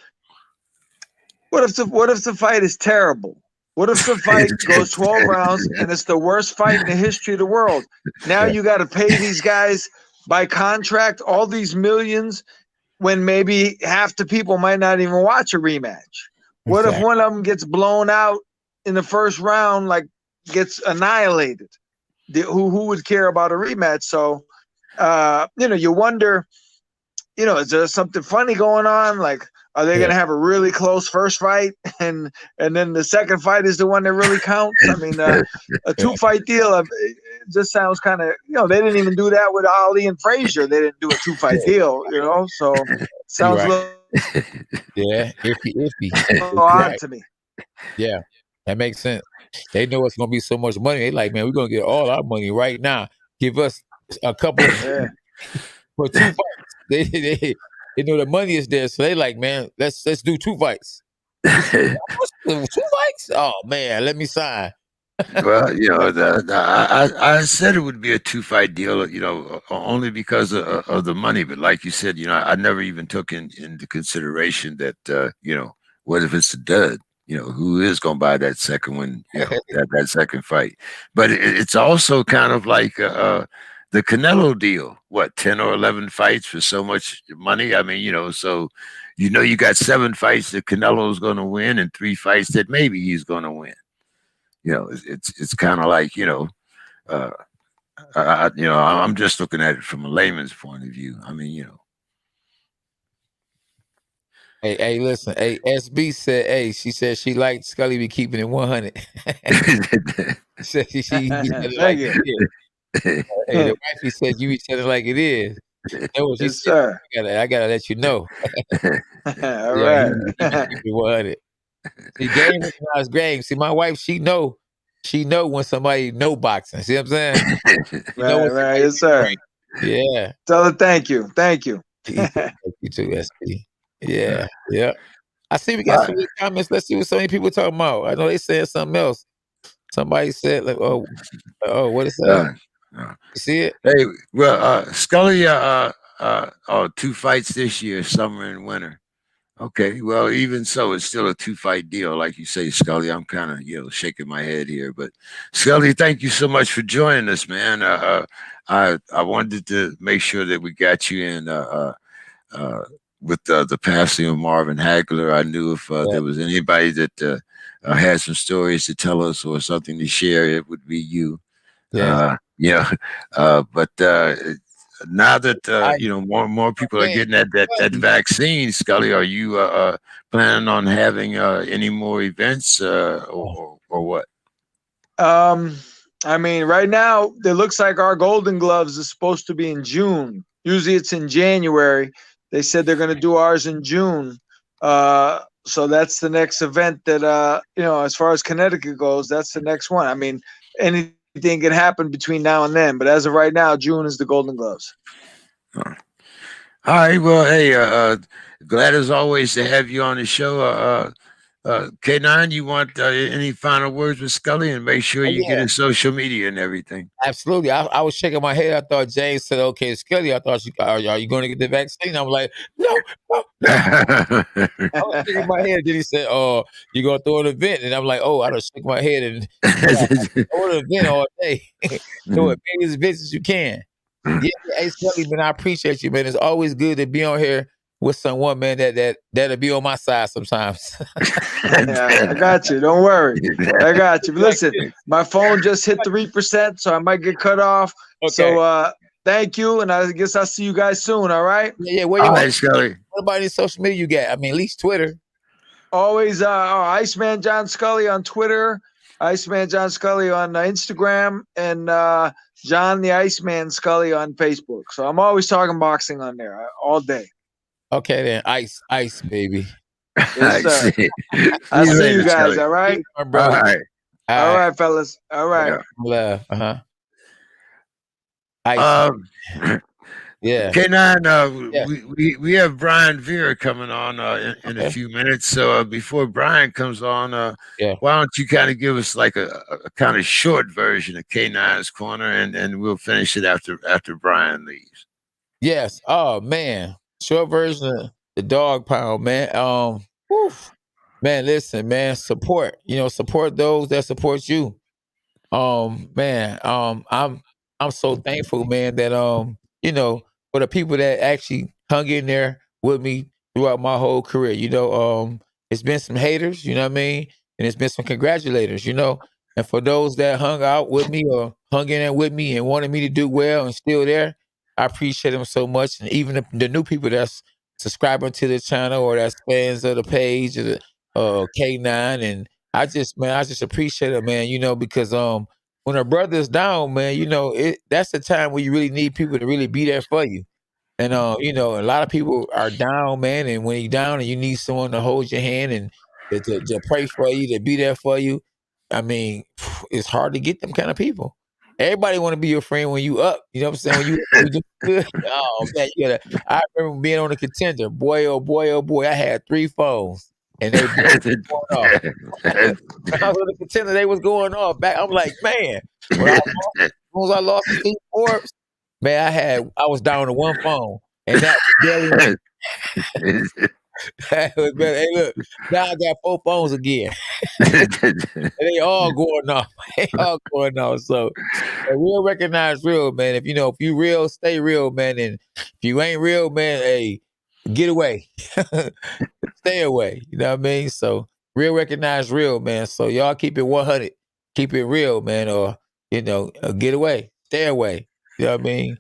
what if the fight is terrible? What if the fight goes 12 rounds and it's the worst fight in the history of the world? Now you got to pay these guys by contract all these millions when maybe half the people might not even watch a rematch. What if one of them gets blown out in the first round, like gets annihilated? Who would care about a rematch? So, you wonder, is there something funny going on? Like, are they going to have a really close first fight, and then the second fight is the one that really counts? I mean, a 2-fight deal, it just sounds kind of, they didn't even do that with Ali and Frazier. They didn't do a 2-fight deal, so it sounds a little iffy. odd to me. Yeah, that makes sense. They know it's going to be so much money. They like, man, we're going to get all our money right now. Give us a couple of for 2 fights. They know the money is there, so they like, man, let's do 2 fights. 2 fights? Oh man, let me sign. Well, I said it would be a 2-fight deal, only because of the money. But like you said, I never even took into consideration that, what if it's a dud? Who is going to buy that second one, that second fight? But it's also kind of like the Canelo deal. What, 10 or 11 fights for so much money? I mean, so you got 7 fights that Canelo's going to win and 3 fights that maybe he's going to win. It's kind of like, I'm just looking at it from a layman's point of view. I mean, Hey, listen. Hey, SB said, hey, she said she liked Scully be keeping it 100. She said she be said it like Thank you. it is. Hey, the wifey said you be said it like it is. That's what she Yes, said. sir. I gotta let you know. All Yeah, right. he be keeping it 100. See, game recognize game. See, my wife, she know when somebody know boxing. See what I'm saying? You know Right, when right. somebody Yes, sir. yeah. Tell her thank you. Thank you. He said thank you too, SB. Yeah, yeah. I see we got All some good comments. Let's see what so many people talking about. I know they saying something else. Somebody said, like, what it say? right. Uh, You see it? hey, well, Scully, 2 fights this year, summer and winter. Okay, well, even so, it's still a 2 fight deal, like you say, Scully. I'm kind of shaking my head here, but Scully, thank you so much for joining us, man. I wanted to make sure that we got you in uh, with the passing of Marvin Hagler. I knew if Yeah, there was anybody that had some stories to tell us or something to share, it would be you. yeah. Yeah, but now that I more people are man, getting that vaccine, Scully, are you planning on having any more events or what? Um, I mean, right now it looks like our Golden Gloves is supposed to be in June. Usually it's in January. They said they're going to do ours in June. So that's the next event that as far as Connecticut goes, that's the next one. I mean, anything can happen between now and then, but as of right now, June is the Golden Gloves. All right. Well, hey, glad as always to have you on the show. K9, you want any final words with Scully, and make sure oh you get yeah, his social media and everything. absolutely. I was shaking my head. I thought James said, "Okay, Scully." I thought, are you going to get the vaccine?" I'm like, "No, no, no." I was shaking my head. Then he said, "Oh, you gonna throw an event?" And I'm like, "Oh, I just shook my head and yeah, throw an event all day. Do as many events as you can." Yeah, hey Scully, man, I appreciate you, man. It's always good to be on here with someone, man, that'll be on my side sometimes. Yeah, I got you. Don't worry. I got you. But Like listen, this. my phone just hit 3%, so I might get cut off. Okay. So thank you, and I guess I'll see you guys soon. All right. Yeah, where All you right, Scully. what about any social media you got? I mean, at least Twitter. Always Iceman John Scully on Twitter, Iceman John Scully on Instagram, and John the Iceman Scully on Facebook. So I'm always talking boxing on there all day. Okay then. Ice, baby. Yes, I sir. see. See I'll you see you later, guys. Scully. All right. My All brother. right. All All right. right, fellas. All right. Yeah. Love. Ice. Um, Yeah. K9, Yeah. we have Brian Vera coming on in a Okay. few minutes. So before Brian comes on, Yeah. why don't you kind of give us like a kind of short version of K9's corner, and we'll finish it after Brian leaves. Yes. Oh man. Short version of the dog pound, man. Whew. Man, listen, man, support. Support those that support you. Man, I'm so thankful, man, that for the people that actually hung in there with me throughout my whole career. It's been some haters, you know what I mean? And it's been some congratulators. And for those that hung out with me or hung in there with me and wanted me to do well and still there, I appreciate them so much. And even the new people that's subscribing to the channel or that's fans of the page or the K9 and I just appreciate it, man, because when a brother's down, man, that's the time where you really need people to really be there for you. And a lot of people are down, man, and when you're down and you need someone to hold your hand and to pray for you, to be there for you, I mean, it's hard to get them kind of people. Everybody want to be your friend when you up. You know what I'm saying? When you do good, oh man, I remember being on a contender. Boy, oh boy, oh boy, I had 3 phones and they both going off. When I was on the contender, they was going off. Back, I'm like, man, as soon as I lost to Steve Forbes, man, I was down to 1 phone, and that was barely. That was better. Hey, look, now I got 4 phones again, and they all going off. They all going off. So, real recognize real, man. If you real, stay real, man. And if you ain't real, man, hey, get away. Stay away. You know what I mean? So real recognize real, man. So y'all keep it 100. Keep it real, man, or get away. stay away. You know what I mean?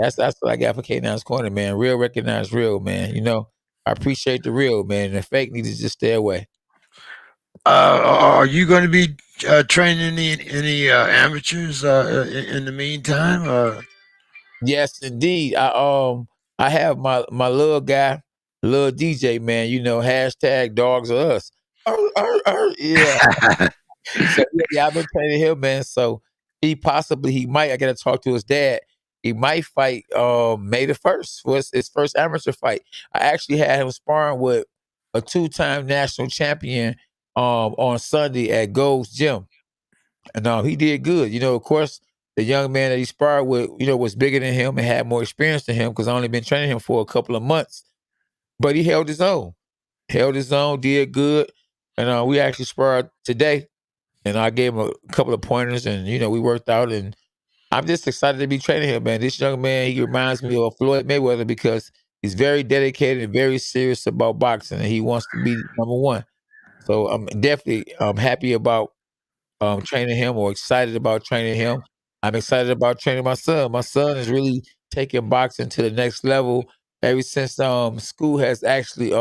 That's what I got for K9's Corner, man. Real recognize real, man. You know, I appreciate the real, man. The fake need to just stay away. Are you going to be training any amateurs in the meantime? Yes, indeed. I have my little guy, little DJ, man. You know, hashtag dogs are us. Yeah. So yeah, I've been training him, man. So he might. I gotta talk to his dad. He might fight May the 1st was his first amateur fight. I actually had him sparring with a 2-time national champion on Sunday at Gold's Gym. And he did good. You know, of course, the young man that he sparred with, you know, was bigger than him and had more experience than him because I only been training him for a couple of months. But he held his own. Held his own, did good. And we actually sparred today. And I gave him a couple of pointers and, you know, we worked out. And I'm just excited to be training him, man. This young man, he reminds me of Floyd Mayweather because he's very dedicated and very serious about boxing and he wants to be number one. So I'm definitely happy about training him or excited about training him. I'm excited about training my son. My son is really taking boxing to the next level ever since school has actually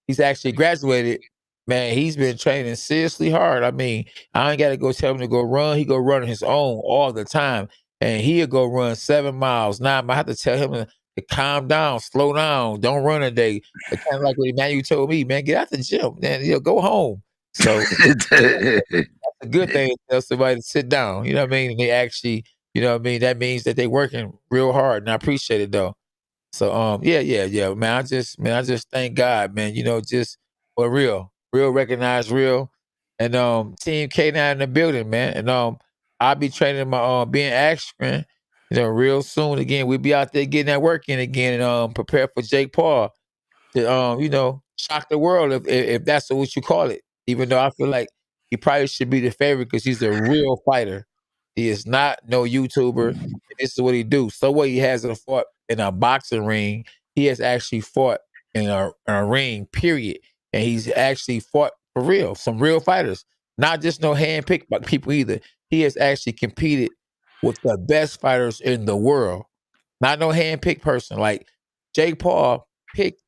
he's actually graduated. Man, he's been training seriously hard. I mean, I ain't gotta go tell him to go run. He go run on his own all the time. And he'll go run 7 miles. Now I have to tell him to calm down, slow down, don't run a day. Kind of like what Emmanuel told me, man, get out the gym, man. Go home. So a good thing to tell somebody to sit down. You know what I mean? And they actually, you know what I mean? That means that they working real hard, and I appreciate it though. So yeah, man. I just thank God, man. You know, just for real recognize real, and Team K9 in the building, man. And I'll be training my being action, you know, real soon. Again, we'll be out there getting that work in again, and prepare for Jake Paul to you know, shock the world if that's what you call it. Even though I feel like he probably should be the favorite because he's a real fighter. He is not no YouTuber. This is what he do. So what he hasn't fought in a boxing ring, he has actually fought in a ring, period. And he's actually fought for real, some real fighters. Not just no hand-picked people either. He has actually competed with the best fighters in the world. Not no hand-picked person. Like Jake Paul picked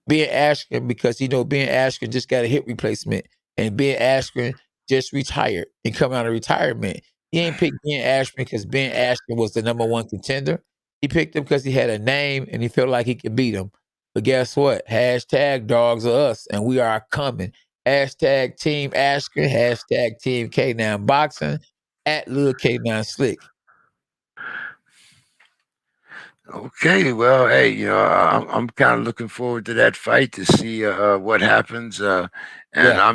Ben Askren because Ben Askren just got a hip replacement and Ben Askren just retired and coming out of retirement. He ain't picked Ben Askren because Ben Askren was the number one contender. He picked him because he had a name and he felt like he could beat him. But guess what? Hashtag dogs are us and we are coming. Hashtag Team Askren, hashtag Team K9 Boxing, at Lil K9 Slick. Okay, well, hey, I'm kind of looking forward to that fight to see what happens. And Yeah,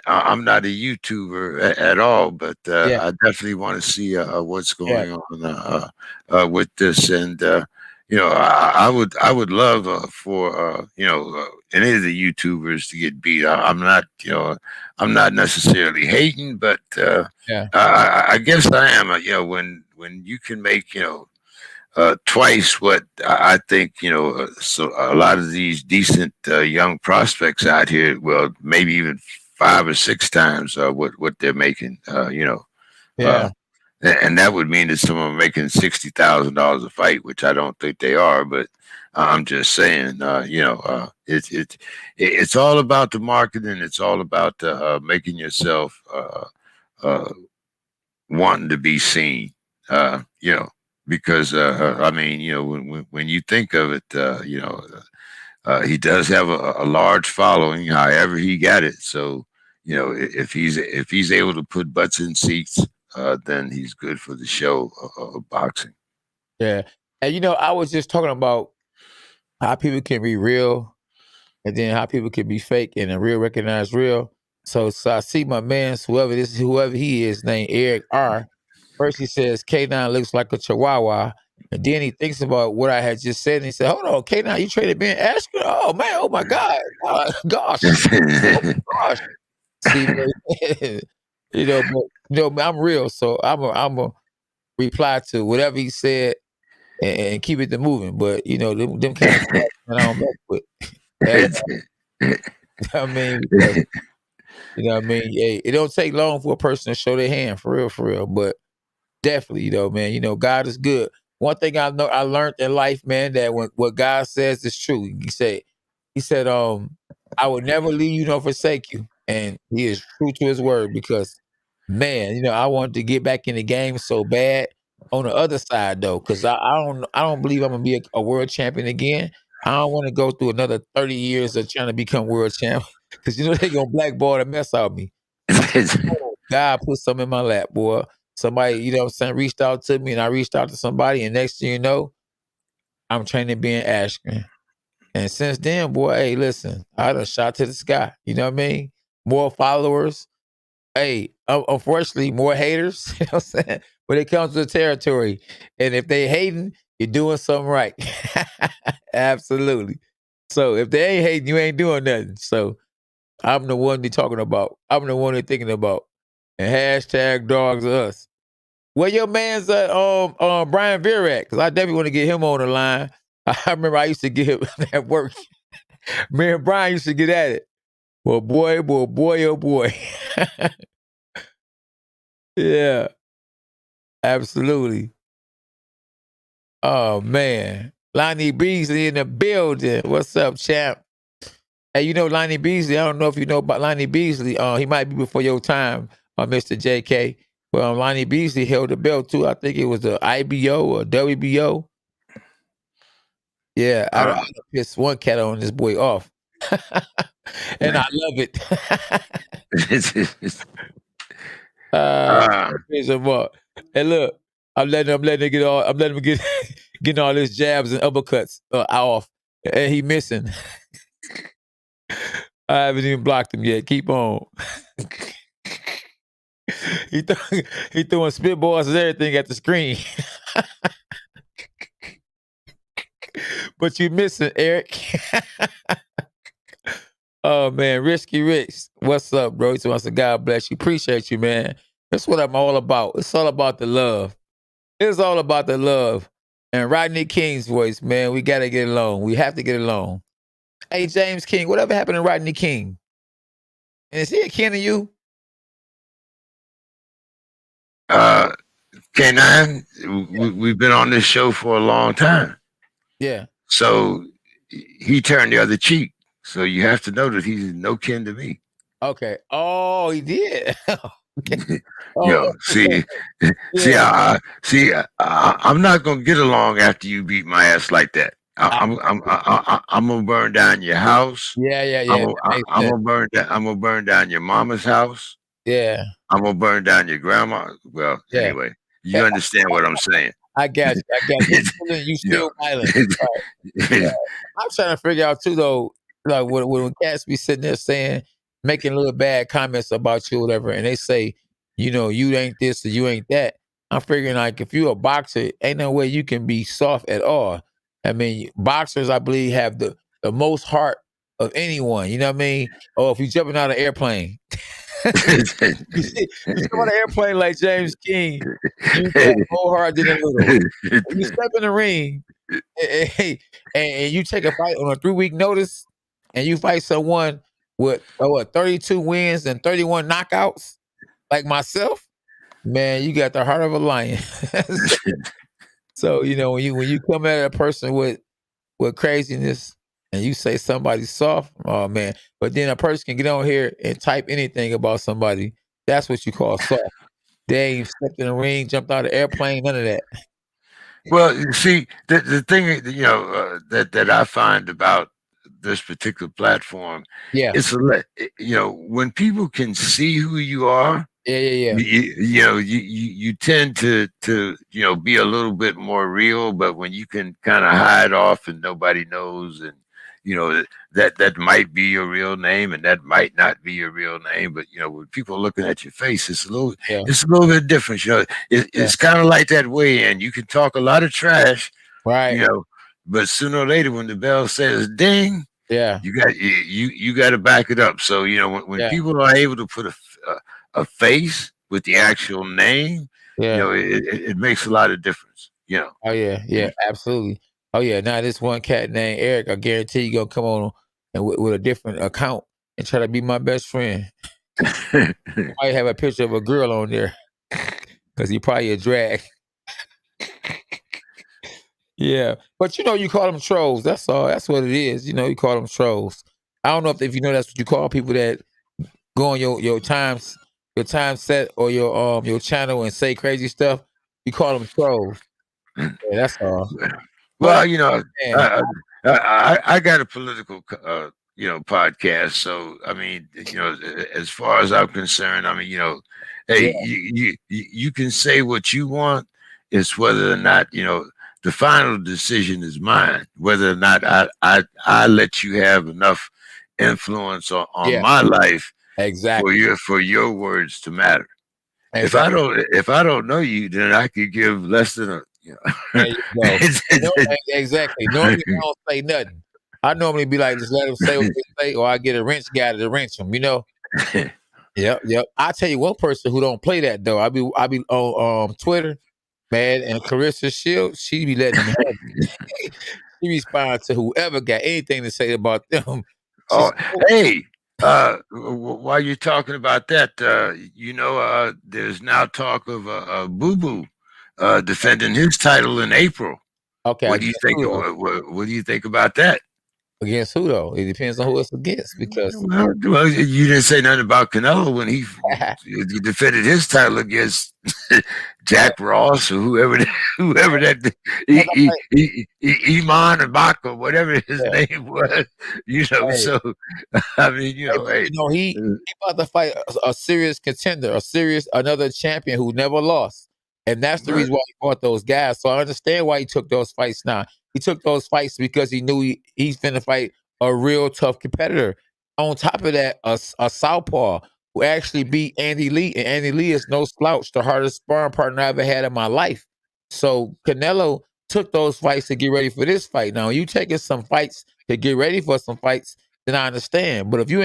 I'm not a YouTuber at all, but yeah, I definitely want to see what's yeah, going on with this. And I would love for any of the YouTubers to get beat. I'm not necessarily hating, but yeah, I guess I am. When you can make twice what I think, so a lot of these decent young prospects out here, well, maybe even 5 or 6 times what they're making, uh, yeah, and that would mean that someone making $60,000 a fight, which I don't think they are, but I'm just saying, it's all about the marketing. It's all about making yourself wanting to be seen. Because I mean, when you think of it, he does have a large following. However, he got it. So if he's able to put butts in seats, then he's good for the show of boxing. yeah. And I was just talking about how people can be real and then how people can be fake and the real recognize real. So I see my man, whoever he is, named Eric R. First he says K9 looks like a chihuahua. And then he thinks about what I had just said and he said, hold on, K9, you traded Ben Askren? Oh man, oh my God. Oh, gosh. Oh gosh. See, man, but I'm real, so I'm a reply to whatever he said and keep it to moving. But them kind of cats, man, I don't mess with at all. I mean, because hey, it don't take long for a person to show their hand for real, for real. But Definitely, man. God is good. One thing I learned in life, man, that when what God says is true. He said, I will never leave you nor forsake you. And he is true to his word because, man, I wanted to get back in the game so bad. On the other side, though, because I don't believe I'm gonna be a world champion again. I don't want to go through another 30 years of trying to become world champ because they gonna blackball the mess out of me. God put something in my lap, boy. Somebody, reached out to me and I reached out to somebody, and next thing you know, I'm training being Ashken. And since then, boy, hey, listen, I done shot to the sky. You know what I mean? More followers. Hey, unfortunately, more haters. You know what I'm saying? When it comes to the territory. And if they hating, you're doing something right. Absolutely. So if they ain't hating, you ain't doing nothing. So I'm the one they're talking about. I'm the one they're thinking about. And hashtag dogs are us. Where your man's Brian Vera at? Because I definitely want to get him on the line. I remember I used to get him at work. Me and Brian used to get at it. Well, boy, oh boy. Yeah, absolutely. Oh man. Lonnie Beasley in the building. What's up, champ? Hey, Lonnie Beasley. I don't know if you know about Lonnie Beasley. He might be before your time, Mr. JK. Well, Lonnie Beasley held the belt too. I think it was the IBO or WBO. Yeah, I pissed one cat on this boy off. And I love it. Piss him off. And look, I'm letting him get getting all his jabs and uppercuts off. And he missing. I haven't even blocked him yet. Keep on. he throwing spitballs and everything at the screen. But you missing, Eric. Oh man, Risky Rich. What's up, bro? He wants to God bless you. Appreciate you, man. That's what I'm all about. It's all about the love. It's all about the love. And Rodney King's voice, man. We gotta get along. We have to get along. Hey, James King, whatever happened to Rodney King? And is he a kin of you? K9, we've been on this show for a long time. Yeah. So he turned the other cheek. So you have to know that he's no kin to me. Okay. Oh, he did. Okay. Yo, see, I'm not gonna get along after you beat my ass like that. I'm gonna burn down your house. Yeah. I'm gonna burn down your mama's house. Yeah. I'm gonna burn down your grandma. Well, anyway, you understand what I'm saying. I got you. You still violent. Right. I'm trying to figure out too, though, like when cats be sitting there making little bad comments about you or whatever, and they say, you ain't this or you ain't that. I'm figuring like if you're a boxer, ain't no way you can be soft at all. I mean, boxers, I believe, have the most heart of anyone. You know what I mean? Or if you're jumping out of an airplane. You jump on an airplane like James King, you got more heart than a little. You step in the ring and you take a fight on a 3-week notice and you fight someone with 32 wins and 31 knockouts like myself, man, you got the heart of a lion. So, when you come at a person with craziness and you say somebody's soft, oh man. But then a person can get on here and type anything about somebody. That's what you call soft. They ain't stepped in the ring, jumped out of the airplane, none of that. Well, you see, the thing that I find about this particular platform, Yeah. it's when people can see who you are, Yeah. you tend to be a little bit more real. But when you can kind of hide off and nobody knows, and that might be your real name and that might not be your real name, but when people are looking at your face, it's a little bit different. It's kind of like that way, and you can talk a lot of trash, right? But sooner or later, when the bell says ding, you got to back it up. So when people are able to put a face with the actual name, it makes a lot of difference. Oh yeah, absolutely. Oh yeah, now this one cat named Eric, I guarantee you gonna come on and with a different account and try to be my best friend. I might have a picture of a girl on there. because he probably a drag. Yeah, but you call them trolls. That's all. That's what it is. You call them trolls. I don't know if that's what you call people that go on your time set or your channel and say crazy stuff. You call them trolls. Yeah, that's all. Well, But man, I got a political, podcast. So, I mean, as far as I'm concerned, I mean, hey, yeah, you can say what you want. It's whether or not, the final decision is mine. Whether or not I let you have enough influence on yeah, my life exactly, for your words to matter. exactly. If I don't know you, then I could give less than a, There you go. No, exactly. Normally I don't say nothing. I normally be like, just let them say what they say, or I get a wrench guy to wrench them. Yep, yep. I tell you one person who don't play that though. I be on Twitter, man, and Carissa Shields, she be letting them have it. She responds to whoever got anything to say about them. She Oh, said, "Oh, hey, while you're talking about that, there's now talk of Boo Boo defending his title in April. okay, What do you against think? who though? What do you think about that? Against who though? It depends on who it's against because Well, you didn't say nothing about Canelo when he defended his title against right, Jack Ross or whoever right. that Like I'm like, Iman Ibaka, whatever his yeah, name was. hey, So I mean, hey, but hey. he about to fight a serious contender, another champion who never lost, and that's the uh, reason why he fought those guys. So I understand why he took those fights. Now he took those fights because he knew he's finna fight a real tough competitor. On top of that, a southpaw who actually beat Andy Lee, and Andy Lee is no slouch, the hardest sparring partner I ever had in my life. So Canelo took those fights to get ready for this fight. Now you taking some fights to get ready for some fights, then I understand. But if you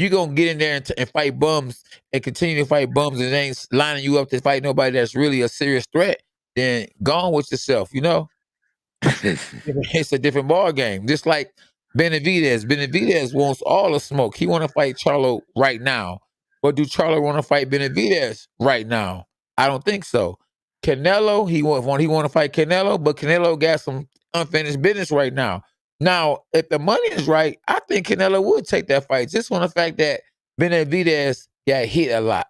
gonna get in there and fight bums and continue to fight bums and they ain't lining you up to fight nobody that's really a serious threat, then go on with yourself. It's a different ball game. Just like Benavidez. Benavidez wants all the smoke. He want to fight Charlo right now. But do Charlo want to fight Benavidez right now? I don't think so. Canelo, he want to fight Canelo, but Canelo got some unfinished business right now. Now, if the money is right, I think Canelo would take that fight just on the fact that Benavidez got hit a lot.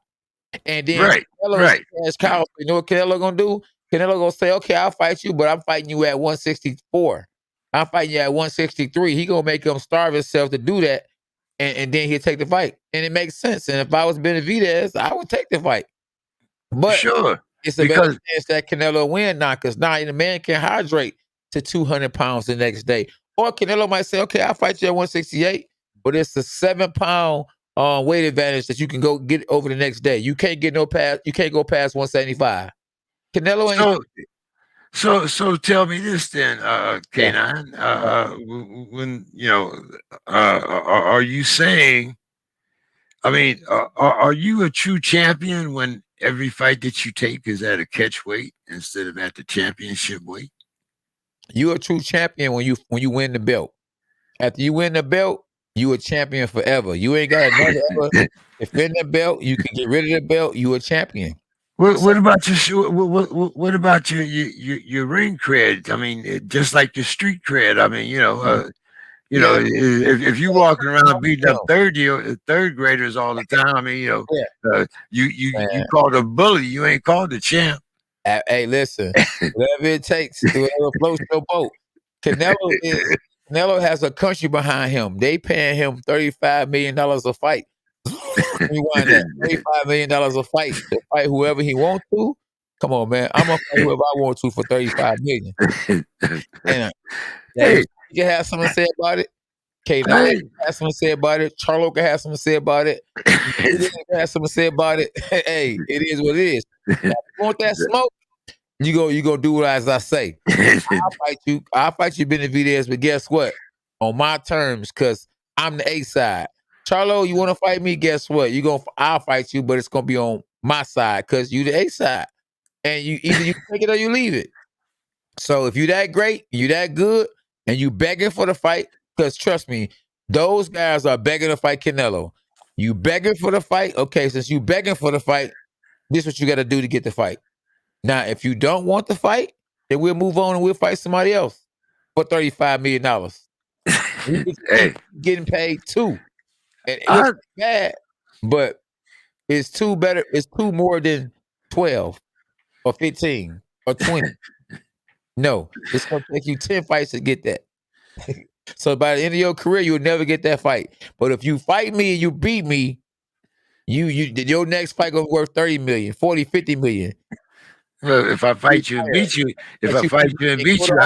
And then Right, Canelo is right. a cash cow. You know what Canelo gonna do? Canelo gonna say, "Okay, I'll fight you, but I'm fighting you at 164. I'm fighting you at 163." He gonna make him starve himself to do that, and then he'll take the fight. And it makes sense. And if I was Benavidez, I would take the fight. But Sure. it's a better Because chance that Canelo win now, because now the man can hydrate to 200 pounds the next day. Or Canelo might say, "Okay, I'll fight you at 168, but it's a 7 pound weight advantage that you can go get over the next day. You can't get no past. You can't go past 175." Canelo ain't. so so tell me this then, Yeah, K9. yeah. When are you saying? I mean, are you a true champion when every fight that you take is at a catch weight instead of at the championship weight? You a true champion when you win the belt. After you win the belt, you a champion forever. You ain't got another ever defend the belt. You can get rid of the belt. You a champion. So What about what about your ring cred? I mean, just like your street cred. I mean, yeah, if you hey, walking around beating up him. third graders all the time, I mean, Yeah, you man. called a bully, you ain't called a champ. Hey, listen, whatever it takes, whatever floats your boat. Canelo has a country behind him. They paying him $35 million a fight. Rewind that. $35 million a fight to fight whoever he wants to. Come on, man. I'm gonna fight whoever I want to for 35 million. And if Hey, you can have something to say about it, K9 can hey, have something to say about it, Charlo can have something to say about it, Benavidez can have something to say about it. Hey, it is what it is. Now, if you want that smoke, you go do as I say. I'll fight you, Benavidez, but guess what? On my terms, because I'm the A side. Charlo, you want to fight me? Guess what? I'll fight you, but it's gonna be on my side because you the A side. And you either you take it or you leave it. So if you that great, you that good, and you begging for the fight, because trust me, those guys are begging to fight Canelo. You begging for the fight? Okay, since you begging for the fight, This is what you got to do to get the fight. Now, if you don't want the fight, then we'll move on and we'll fight somebody else for $35 million. Hey, Getting paid too. And I, it's bad, but it's two better. It's two more than 12 or 15 or 20. No, it's gonna take you 10 fights to get that. So by the end of your career, you'll never get that fight. But if you fight me and you beat me, your next fight gonna be worth 30 million, 40, 50 million. well, if I fight you and beat you, if I fight you and beat you,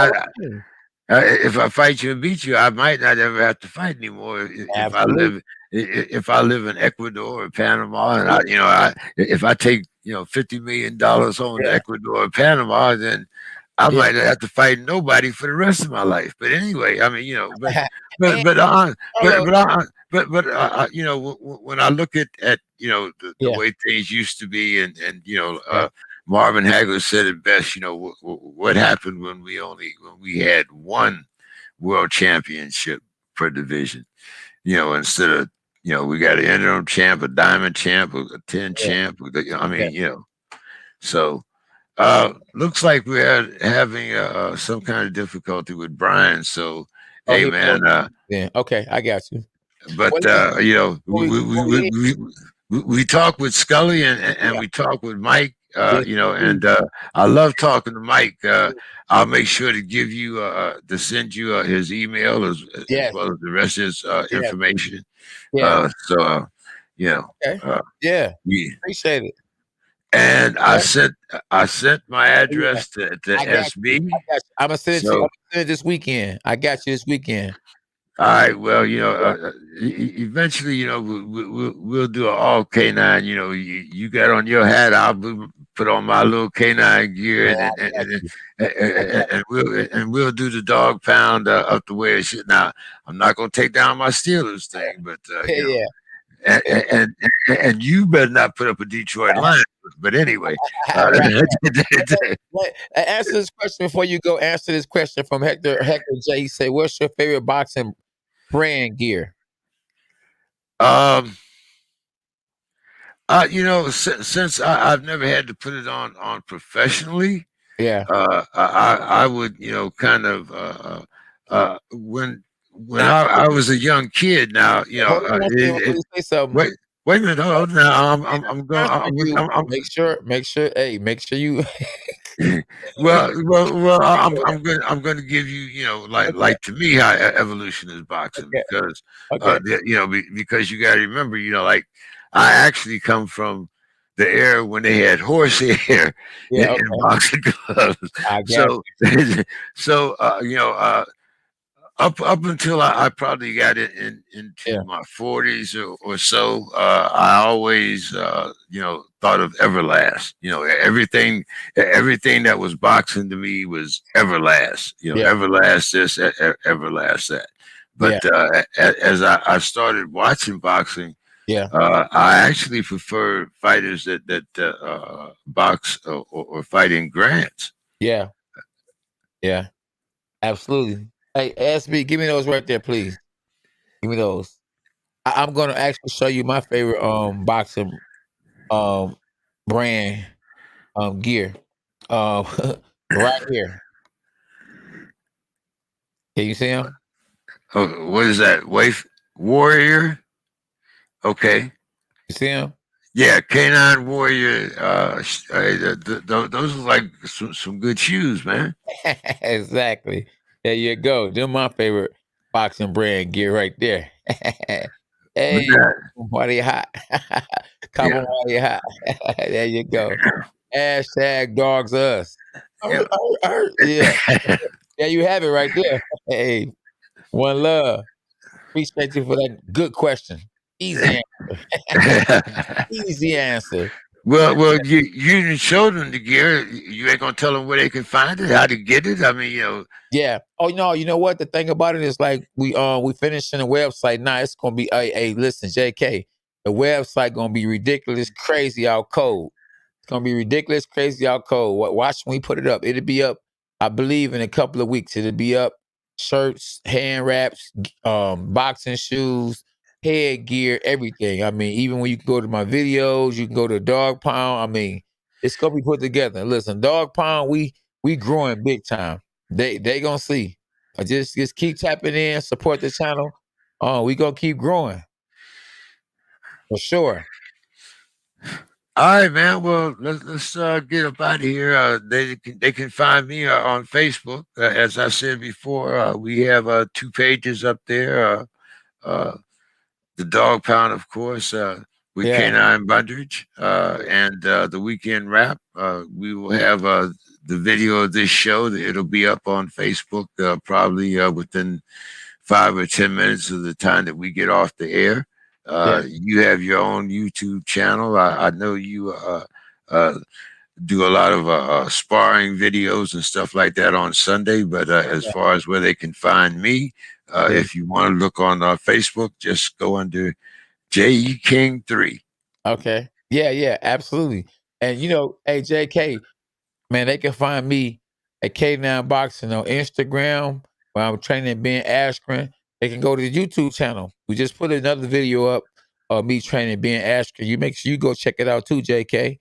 if I fight you and beat you, I might not ever have to fight anymore. Absolutely. If I live in Ecuador or Panama, and if I take $50 million home to Ecuador or Panama, then I might not have to fight nobody for the rest of my life. But anyway, I mean, when I look at the way things used to be, and Marvin Hagler said it best. What happened when we had one world championship per division. Instead of we got an interim champ, a diamond champ, a 10 champ. So looks like we're having some kind of difficulty with Brian. So hey, man. Okay, I got you. But we talk with Scully and we talk with Mike. And I love talking to Mike. I'll make sure to give you to send you his email as well as the rest of his information. Okay. Appreciate it. And I sent my address to SB. I'm gonna send it to you. I'm gonna send it this weekend. I got you this weekend. All right. Well, eventually, we'll do an all K9. You got on your hat, I'll put on my little K9 gear, and we'll do the dog pound up the way it should. Now, I'm not gonna take down my Steelers thing, but and you better not put up a Detroit line. But anyway, answer this question before you go. Answer this question from Hector J. He said, "What's your favorite boxing brand gear?" Since I've never had to put it on professionally, I would kind of when I was a young kid. Now wait a minute. Hold on. Now I'm going. Make sure. Hey, make sure you. well, I'm going to give you, like to me, how evolution is boxing, because because you got to remember, like I actually come from the era when they had horsehair in boxing gloves. So up until I probably got into my 40s or so, I always thought of Everlast. Everything that was boxing to me was Everlast. Everlast this, Everlast that. But as I started watching boxing, I actually prefer fighters that box or fight in grants. Yeah, absolutely. Hey, SB, give me those right there, please. Give me those. I'm gonna actually show you my favorite boxing brand gear. Right here. Can you see him? Oh, what is that? Warrior? Okay. You see him? Yeah, K9 Warrior. Those are like some good shoes, man. Exactly. There you go. They're my favorite boxing brand gear right there. Hey, party hot. Come on, party hot. There you go. Hashtag dogs us. Yeah. Yeah, you have it right there. Hey, one love. Appreciate you for that good question. Easy answer. Easy answer. Well, you showed them the gear. You ain't gonna tell them where they can find it, how to get it. I mean, Yeah. Oh no, you know what? The thing about it is, like, we finishing the website now. It's gonna be listen, JK, the website gonna be ridiculous, crazy out cold. It's gonna be ridiculous, crazy out cold. Watch when we put it up. It'll be up, I believe, in a couple of weeks. It'll be up. Shirts, hand wraps, boxing shoes, headgear, everything. I mean, even when you can go to my videos, you can go to Dog Pound. I mean, it's gonna be put together. Listen, Dog Pound, we growing big time. They gonna see. Just keep tapping in, support the channel. We gonna keep growing for sure. All right, man. Well, let's get up out of here. They can find me on Facebook. As I said before, we have 2 pages up there. The Dog Pound, of course, with Yeah, Canine Bundrage, and the Weekend Wrap. We will have the video of this show. It'll be up on Facebook probably within 5 or 10 minutes of the time that we get off the air. yeah, You have your own YouTube channel. I know you do a lot of sparring videos and stuff like that on Sunday. But as yeah, far as where they can find me, yeah. if you want to look on Facebook, just go under J.E. King 3. Okay. Yeah, yeah, absolutely. And hey, JK, man, they can find me at K9 Boxing on Instagram where I'm training Ben Askren. They can go to the YouTube channel. We just put another video up of me training Ben Askren. You make sure you go check it out too, JK.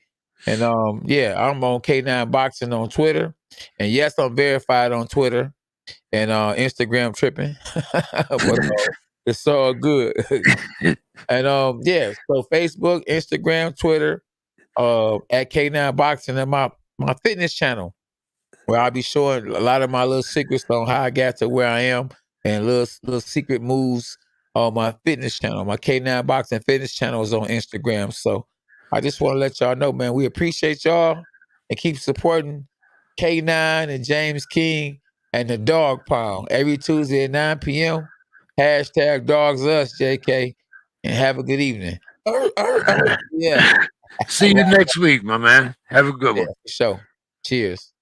And yeah, I'm on K9 Boxing on Twitter. And yes, I'm verified on Twitter and Instagram tripping. But it's all good. And yeah, so Facebook, Instagram, Twitter, at K9 Boxing, and my fitness channel, where I'll be showing a lot of my little secrets on how I got to where I am and little secret moves on my fitness channel. My K9 Boxing fitness channel is on Instagram. So I just want to let y'all know, man, we appreciate y'all and keep supporting K9 and James King and the Dog Pound every Tuesday at 9 p.m. Hashtag Dogs Us, JK, and have a good evening. Yeah. See you next week, my man. Have a good Yeah, one. for sure. Cheers.